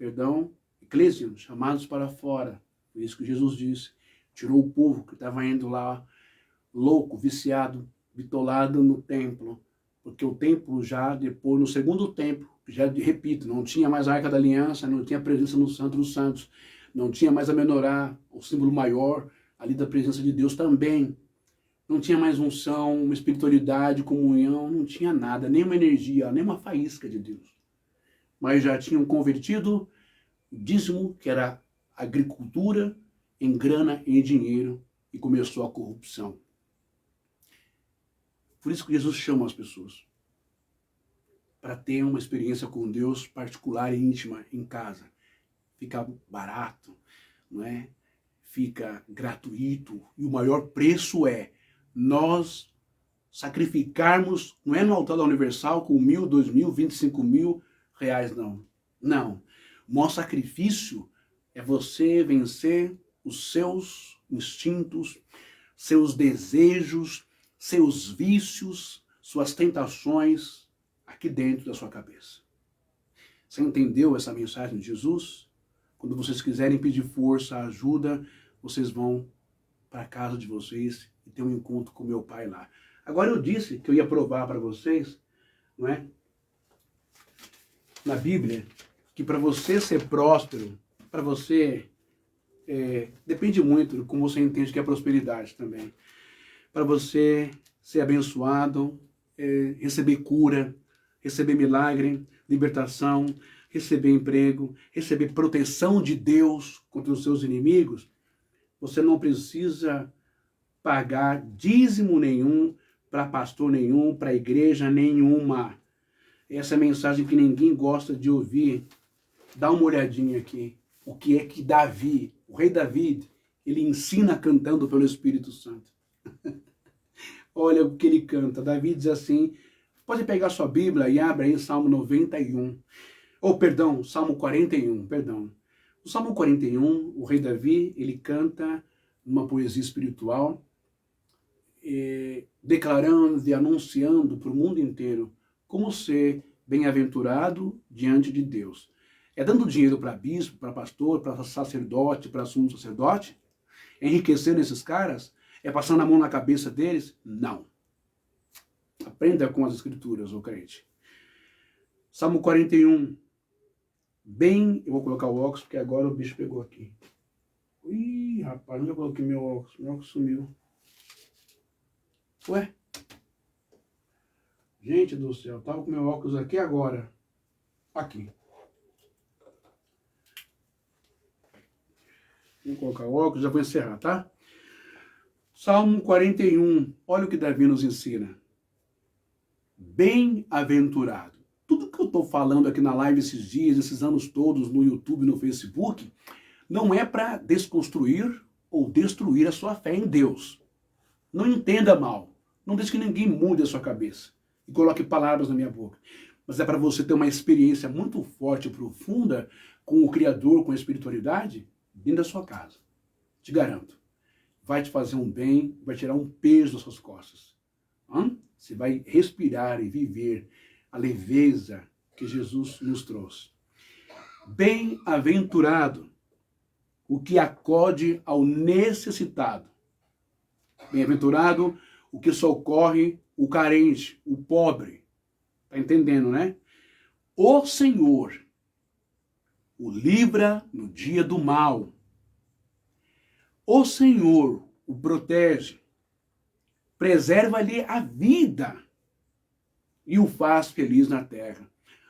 ecclesian, chamados para fora. Foi isso que Jesus disse. Tirou o povo que estava indo lá, louco, viciado, bitolado no templo. Porque o templo já, depois, no segundo templo, já repito, não tinha mais a Arca da Aliança, não tinha presença no Santo dos Santos, não tinha mais a menorá, o símbolo maior ali da presença de Deus também. Não tinha mais unção, uma espiritualidade, comunhão, não tinha nada, nem uma energia, nem uma faísca de Deus. Mas já tinham convertido o dízimo, que era agricultura, em grana e em dinheiro, e começou a corrupção. Por isso que Jesus chama as pessoas para ter uma experiência com Deus particular e íntima em casa. Fica barato, não é? Fica gratuito. E o maior preço é nós sacrificarmos, não é no altar da Universal com 1.000, 2.000, 25.000 reais, não. Não. O maior sacrifício é você vencer os seus instintos, seus desejos, seus vícios, suas tentações aqui dentro da sua cabeça. Você entendeu essa mensagem de Jesus? Quando vocês quiserem pedir força, ajuda, vocês vão para a casa de vocês e ter um encontro com meu Pai lá. Agora eu disse que eu ia provar para vocês, não é? Na Bíblia, que para você ser próspero, para você, depende muito de como você entende que é prosperidade também. Para você ser abençoado, receber cura, receber milagre, libertação, receber emprego, receber proteção de Deus contra os seus inimigos, você não precisa pagar dízimo nenhum para pastor nenhum, para igreja nenhuma. Essa é a mensagem que ninguém gosta de ouvir. Dá uma olhadinha aqui. O que é que Davi, o rei Davi, ele ensina cantando pelo Espírito Santo. Olha o que ele canta. Davi diz assim, pode pegar sua Bíblia e abre aí Salmo 91. Salmo 41, perdão. O Salmo 41, o rei Davi, ele canta uma poesia espiritual, declarando e anunciando para o mundo inteiro como ser bem-aventurado diante de Deus. É dando dinheiro para bispo, para pastor, para sacerdote, para sumo sacerdote? É enriquecendo esses caras? É passando a mão na cabeça deles? Não. Aprenda com as escrituras, ô crente. Salmo 41. Eu vou colocar o óculos, porque agora o bicho pegou aqui. Ih, rapaz, onde eu coloquei meu óculos? Meu óculos sumiu. Ué? Gente do céu, tava com meu óculos aqui agora. Aqui. Vou colocar o óculos, já vou encerrar, tá? Salmo 41, olha o que Davi nos ensina. Bem-aventurado. Tudo que eu estou falando aqui na live esses dias, esses anos todos, no YouTube, no Facebook, não é para desconstruir ou destruir a sua fé em Deus. Não entenda mal. Não deixe que ninguém mude a sua cabeça e coloque palavras na minha boca. Mas é para você ter uma experiência muito forte e profunda com o Criador, com a espiritualidade, dentro da sua casa. Te garanto. Vai te fazer um bem, vai tirar um peso das suas costas. Você vai respirar e viver a leveza que Jesus nos trouxe. Bem-aventurado o que acode ao necessitado. Bem-aventurado o que socorre o carente, o pobre. Está entendendo, né? O Senhor o livra no dia do mal. O Senhor o protege, preserva-lhe a vida e o faz feliz na terra.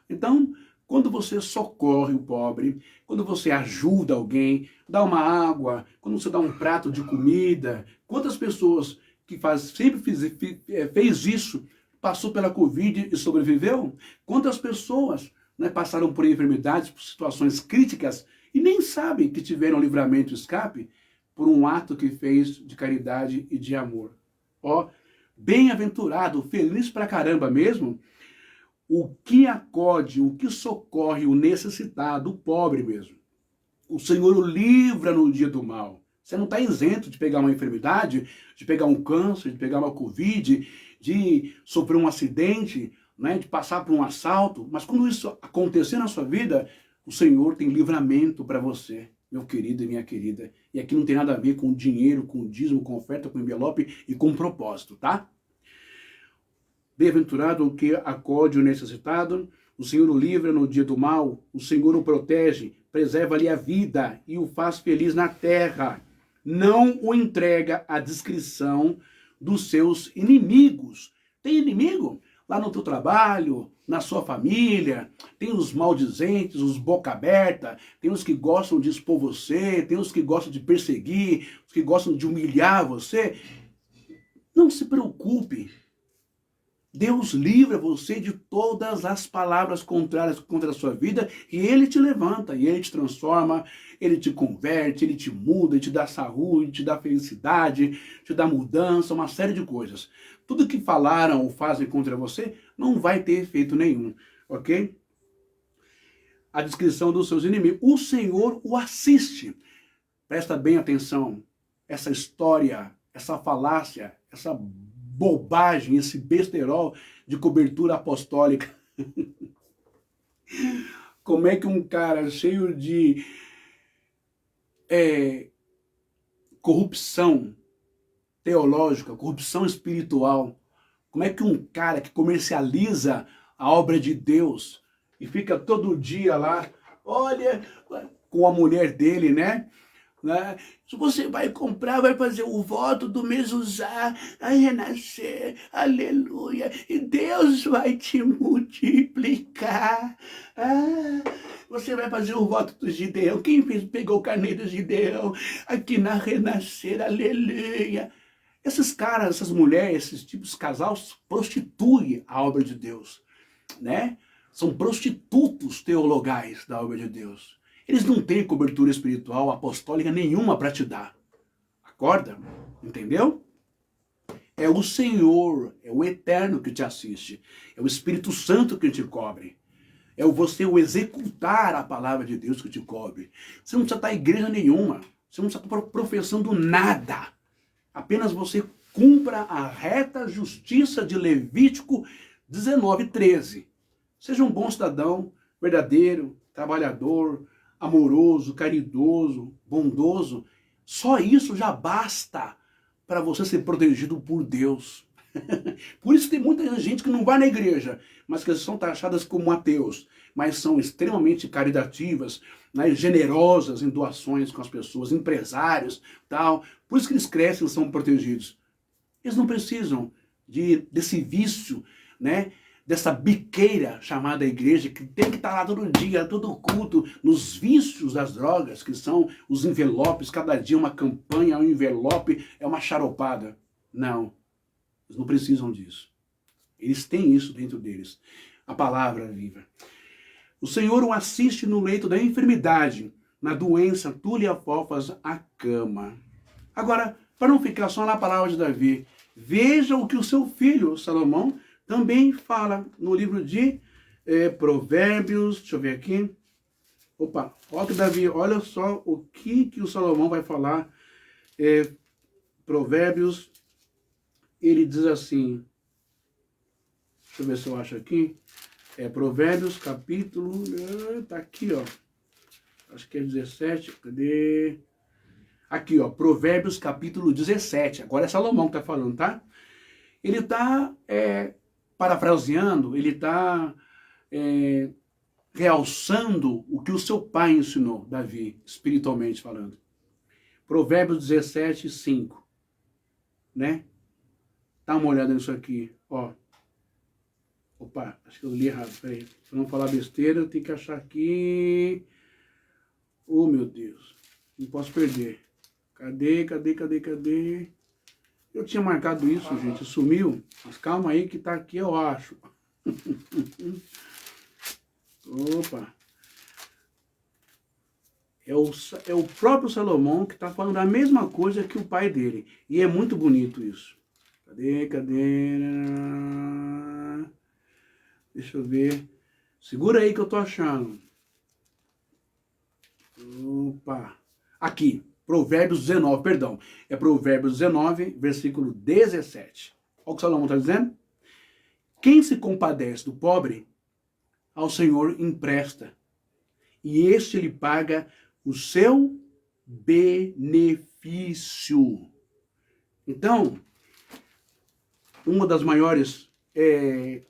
Então, quando você socorre o pobre, quando você ajuda alguém, dá uma água, quando você dá um prato de comida, quantas pessoas que fez isso, passou pela Covid e sobreviveu? Quantas pessoas, né, passaram por enfermidades, por situações críticas e nem sabem que tiveram livramento e escape por um ato que fez de caridade e de amor. Ó, bem-aventurado, feliz pra caramba mesmo, o que acode, o que socorre o necessitado, o pobre mesmo. O Senhor o livra no dia do mal. Você não está isento de pegar uma enfermidade, de pegar um câncer, de pegar uma Covid, de sofrer um acidente, né, de passar por um assalto. Mas quando isso acontecer na sua vida, o Senhor tem livramento para você, meu querido e minha querida. E aqui não tem nada a ver com dinheiro, com dízimo, com oferta, com envelope e com propósito, tá? Bem-aventurado o que acode o necessitado, o Senhor o livra no dia do mal, o Senhor o protege, preserva-lhe a vida e o faz feliz na terra. Não o entrega à discrição dos seus inimigos. Tem inimigo? Lá no teu trabalho, na sua família, tem os maldizentes, os boca aberta, tem os que gostam de expor você, tem os que gostam de perseguir, os que gostam de humilhar você. Não se preocupe. Deus livra você de todas as palavras contrárias contra a sua vida e Ele te levanta, e Ele te transforma, Ele te converte, Ele te muda, Ele te dá saúde, te dá felicidade, te dá mudança, uma série de coisas. Tudo que falaram ou fazem contra você não vai ter efeito nenhum, ok? A descrição dos seus inimigos. O Senhor o assiste. Presta bem atenção. Essa história, essa falácia, essa bobagem, esse besterol de cobertura apostólica. Como é que um cara cheio de corrupção teológica, corrupção espiritual, como é que um cara que comercializa a obra de Deus e fica todo dia lá, olha, com a mulher dele, né? Se você vai comprar, vai fazer o voto do mezuzá, a renascer, aleluia, e Deus vai te multiplicar. Você vai fazer o voto do Gideão. Quem pegou o carneiro do Gideão aqui na renascer, aleluia. Esses caras, essas mulheres, esses tipos de casais prostituem a obra de Deus, né? São prostitutos teologais da obra de Deus. Eles não têm cobertura espiritual, apostólica nenhuma para te dar. Acorda? Entendeu? É o Senhor, é o Eterno que te assiste. É o Espírito Santo que te cobre. É você o executar a palavra de Deus que te cobre. Você não precisa estar em igreja nenhuma. Você não precisa estar professando nada. Apenas você cumpra a reta justiça de Levítico 19:13. Seja um bom cidadão, verdadeiro, trabalhador, amoroso, caridoso, bondoso. Só isso já basta para você ser protegido por Deus. Por isso tem muita gente que não vai na igreja, mas que são taxadas como ateus, mas são extremamente caritativas, né, generosas em doações com as pessoas, empresários, tal. Por isso que eles crescem e são protegidos. Eles não precisam desse vício, né, dessa biqueira chamada igreja, que tem que estar lá todo dia, todo culto, nos vícios das drogas, que são os envelopes, cada dia uma campanha, um envelope, é uma charopada. Não, eles não precisam disso. Eles têm isso dentro deles. A palavra viva. O Senhor o assiste no leito da enfermidade, na doença tu lhe afofas a cama. Agora, para não ficar só na palavra de Davi, veja o que o seu filho, Salomão, também fala no livro de Provérbios. Deixa eu ver aqui. Opa, olha que Davi, olha só o que o Salomão vai falar. Provérbios, ele diz assim, deixa eu ver se eu acho aqui. Provérbios, capítulo, tá aqui, ó. Acho que é 17, cadê? Aqui, ó, Provérbios, capítulo 17. Agora é Salomão que tá falando, tá? Ele tá parafraseando, ele tá realçando o que o seu pai ensinou, Davi, espiritualmente falando. Provérbios 17, 5. Né? Dá uma olhada nisso aqui, ó. Opa, acho que eu li errado, peraí. Pra não falar besteira, eu tenho que achar aqui. Oh, meu Deus. Não posso perder. Cadê? Eu tinha marcado isso, gente. Sumiu. Mas calma aí que tá aqui, eu acho. Opa. É o próprio Salomão que está falando a mesma coisa que o pai dele. E é muito bonito isso. Cadê? Deixa eu ver. Segura aí que eu tô achando. Opa. Aqui. Provérbios 19, perdão. É Provérbios 19, versículo 17. Olha o que Salomão está dizendo. Quem se compadece do pobre, ao Senhor empresta. E este lhe paga o seu benefício. Então, uma das maiores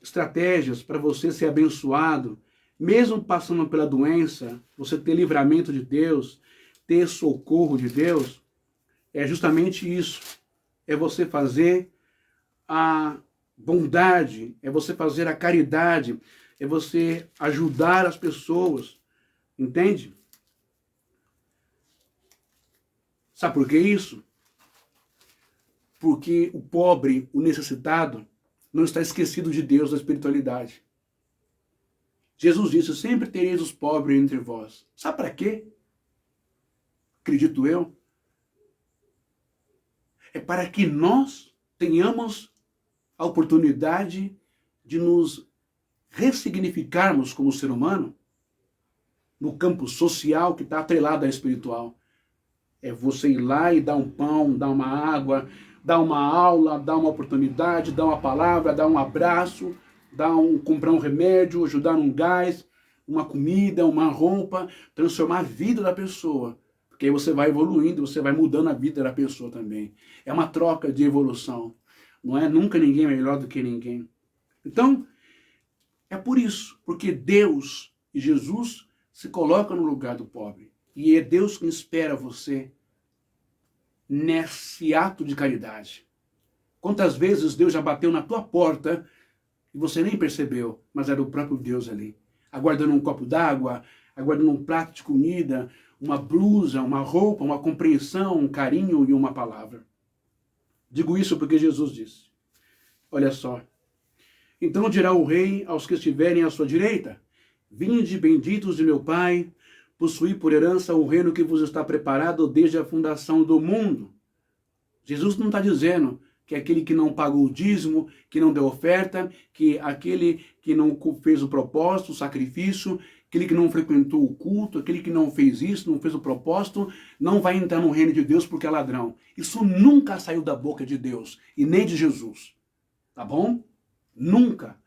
estratégias para você ser abençoado, mesmo passando pela doença, você ter livramento de Deus, ter socorro de Deus, é justamente isso. É você fazer a bondade, é você fazer a caridade, é você ajudar as pessoas. Entende? Sabe por que isso? Porque o pobre, o necessitado, não está esquecido de Deus, da espiritualidade. Jesus disse, sempre tereis os pobres entre vós. Sabe para quê? Acredito eu. É para que nós tenhamos a oportunidade de nos ressignificarmos como ser humano no campo social que está atrelado à espiritual. É você ir lá e dar um pão, dar uma água, dar uma aula, dar uma oportunidade, dar uma palavra, dar um abraço, comprar um remédio, ajudar num gás, uma comida, uma roupa, transformar a vida da pessoa. Porque aí você vai evoluindo, você vai mudando a vida da pessoa também. É uma troca de evolução. Não é nunca ninguém melhor do que ninguém. Então, é por isso, porque Deus e Jesus se colocam no lugar do pobre. E é Deus que espera você nesse ato de caridade. Quantas vezes Deus já bateu na tua porta e você nem percebeu, mas era o próprio Deus ali, aguardando um copo d'água, aguardando um prato de comida, uma blusa, uma roupa, uma compreensão, um carinho e uma palavra. Digo isso porque Jesus disse. Olha só. Então dirá o rei aos que estiverem à sua direita, vinde benditos de meu Pai, possuí por herança o reino que vos está preparado desde a fundação do mundo. Jesus não está dizendo que aquele que não pagou o dízimo, que não deu oferta, que aquele que não fez o propósito, o sacrifício, aquele que não frequentou o culto, aquele que não fez isso, não fez o propósito, não vai entrar no reino de Deus porque é ladrão. Isso nunca saiu da boca de Deus e nem de Jesus. Tá bom? Nunca.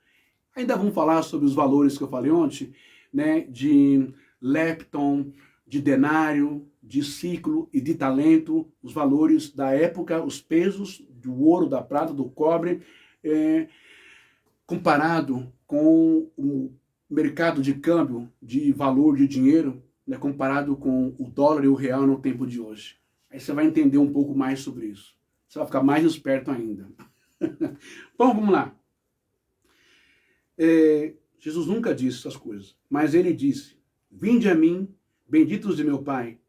Ainda vamos falar sobre os valores que eu falei ontem, né? De lepton, de denário, de ciclo e de talento, os valores da época, os pesos do ouro, da prata, do cobre, comparado com o mercado de câmbio de valor de dinheiro, né, comparado com o dólar e o real no tempo de hoje. Aí você vai entender um pouco mais sobre isso. Você vai ficar mais esperto ainda. Bom, vamos lá. Jesus nunca disse essas coisas, mas ele disse, vinde a mim, benditos de meu Pai,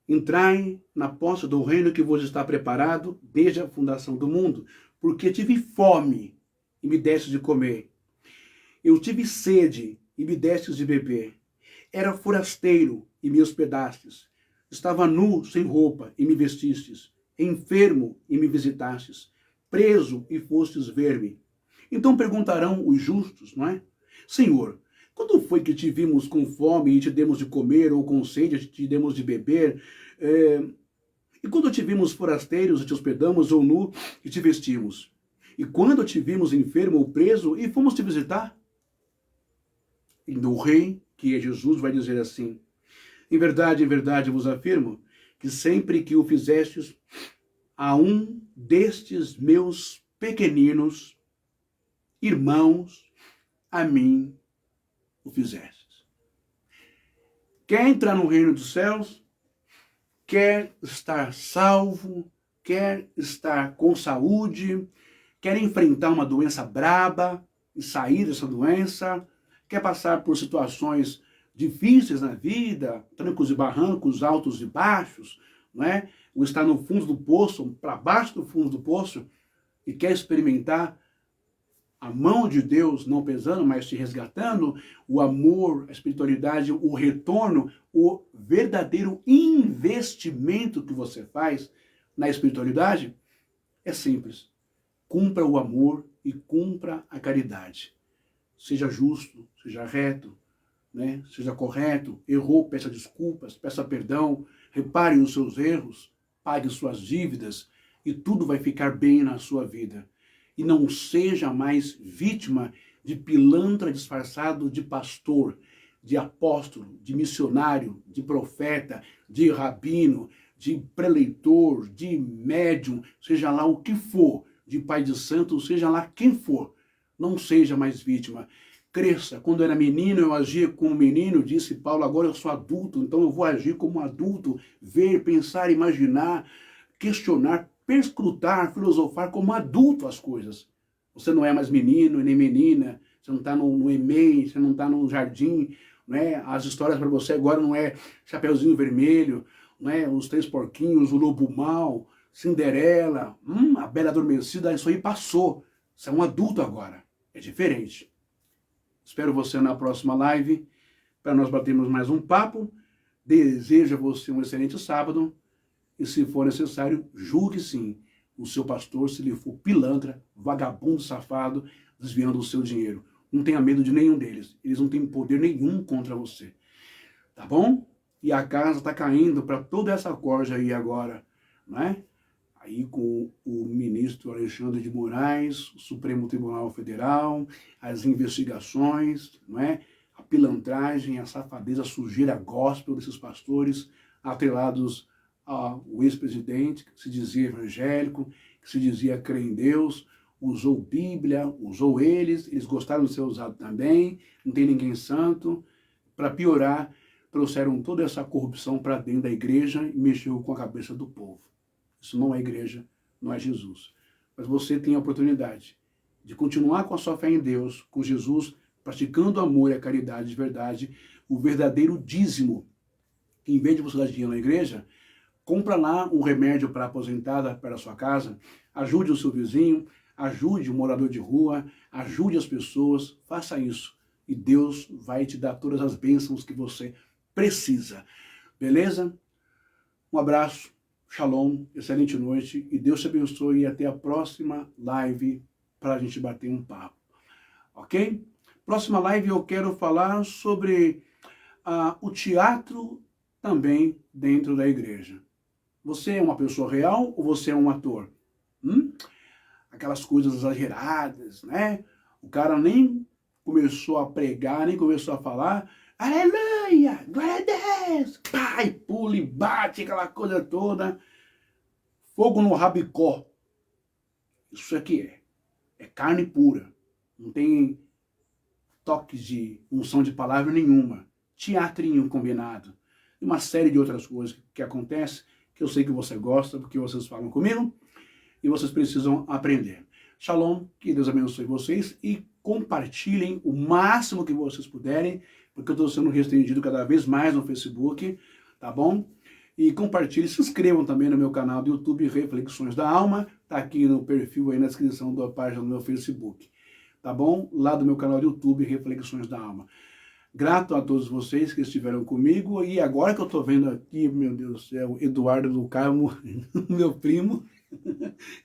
entrai na posse do reino que vos está preparado desde a fundação do mundo, porque tive fome e me destes de comer. Eu tive sede e me destes de beber. Era forasteiro e me hospedastes. Estava nu, sem roupa, e me vestistes. enfermo e me visitastes, preso e fostes ver-me. Então perguntarão os justos, não é? Senhor, quando foi que te vimos com fome e te demos de comer, ou com sede e te demos de beber? E quando te vimos forasteiros e te hospedamos, ou nu e te vestimos? E quando te vimos enfermo ou preso e fomos te visitar? E o rei, que é Jesus, vai dizer assim: em verdade vos afirmo, que sempre que o fizestes a um destes meus pequeninos irmãos, a mim o fizestes. Quer entrar no reino dos céus? Quer estar salvo? Quer estar com saúde? Quer enfrentar uma doença braba e sair dessa doença? Quer passar por situações difíceis na vida, trancos e barrancos, altos e baixos, não é? Ou estar no fundo do poço, para baixo do fundo do poço, e quer experimentar a mão de Deus não pesando, mas te resgatando, o amor, a espiritualidade, o retorno, o verdadeiro investimento que você faz na espiritualidade, é simples. Cumpra o amor e cumpra a caridade. Seja justo, seja reto, né? Seja correto, errou, peça desculpas, peça perdão, repare os seus erros, pague suas dívidas e tudo vai ficar bem na sua vida. E não seja mais vítima de pilantra disfarçado de pastor, de apóstolo, de missionário, de profeta, de rabino, de preleitor, de médium, seja lá o que for, de pai de santo, seja lá quem for. Não seja mais vítima. Cresça. Quando era menino, eu agia como menino, disse Paulo, agora eu sou adulto, então eu vou agir como adulto, ver, pensar, imaginar, questionar, perscrutar, filosofar como adulto as coisas. Você não é mais menino nem menina, você não está no EMEI, você não está no jardim, né? As histórias para você agora não é Chapeuzinho Vermelho, né? Os Três Porquinhos, o Lobo Mau, Cinderela, a Bela Adormecida, isso aí passou. Você é um adulto agora, é diferente. Espero você na próxima live, para nós batermos mais um papo. Desejo a você um excelente sábado. E se for necessário, julgue sim o seu pastor se ele for pilantra, vagabundo, safado, desviando o seu dinheiro. Não tenha medo de nenhum deles. Eles não têm poder nenhum contra você. Tá bom? E a casa está caindo para toda essa corja aí agora, né? Aí com o ministro Alexandre de Moraes, o Supremo Tribunal Federal, as investigações, não é? A pilantragem, a safadeza, a sujeira gospel desses pastores atrelados ao ex-presidente, que se dizia evangélico, que se dizia crer em Deus, usou Bíblia, usou eles gostaram de ser usado também, não tem ninguém santo. Para piorar, trouxeram toda essa corrupção para dentro da igreja e mexeu com a cabeça do povo. Isso não é igreja, não é Jesus. Mas você tem a oportunidade de continuar com a sua fé em Deus, com Jesus, praticando o amor e a caridade de verdade, o verdadeiro dízimo. Em vez de você dar dinheiro na igreja, compra lá um remédio para aposentada para a sua casa, ajude o seu vizinho, ajude o morador de rua, ajude as pessoas, faça isso. E Deus vai te dar todas as bênçãos que você precisa. Beleza? Um abraço, shalom, excelente noite e Deus te abençoe e até a próxima live para a gente bater um papo. Ok? Próxima live eu quero falar sobre o teatro também dentro da igreja. Você é uma pessoa real ou você é um ator? Aquelas coisas exageradas, né? O cara nem começou a pregar, nem começou a falar, aleluia, glória a Deus, pai, pula e bate, aquela coisa toda. Fogo no rabicó. Isso aqui é carne pura. Não tem toques de unção de palavra nenhuma. Teatrinho combinado. E uma série de outras coisas que acontecem, que eu sei que você gosta, porque vocês falam comigo, e vocês precisam aprender. Shalom, que Deus abençoe vocês e compartilhem o máximo que vocês puderem, porque eu estou sendo restringido cada vez mais no Facebook, tá bom? E compartilhem, se inscrevam também no meu canal do YouTube, Reflexões da Alma, tá aqui no perfil aí na descrição da página do meu Facebook, tá bom? Lá do meu canal do YouTube, Reflexões da Alma. Grato a todos vocês que estiveram comigo. E agora que eu estou vendo aqui, meu Deus do céu, Eduardo do Carmo, meu primo,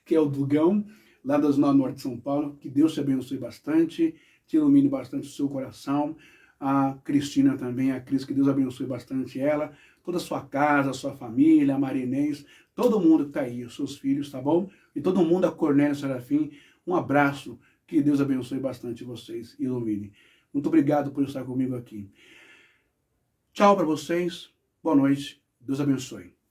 que é o Dugão, lá da Zona Norte de São Paulo. Que Deus te abençoe bastante, te ilumine bastante o seu coração. A Cristina também, a Cris, que Deus abençoe bastante ela, toda a sua casa, a sua família, a Marinês, todo mundo que está aí, os seus filhos, tá bom? E todo mundo, a Cornélio Serafim, um abraço, que Deus abençoe bastante vocês, ilumine. Muito obrigado por estar comigo aqui. Tchau para vocês, boa noite, Deus abençoe.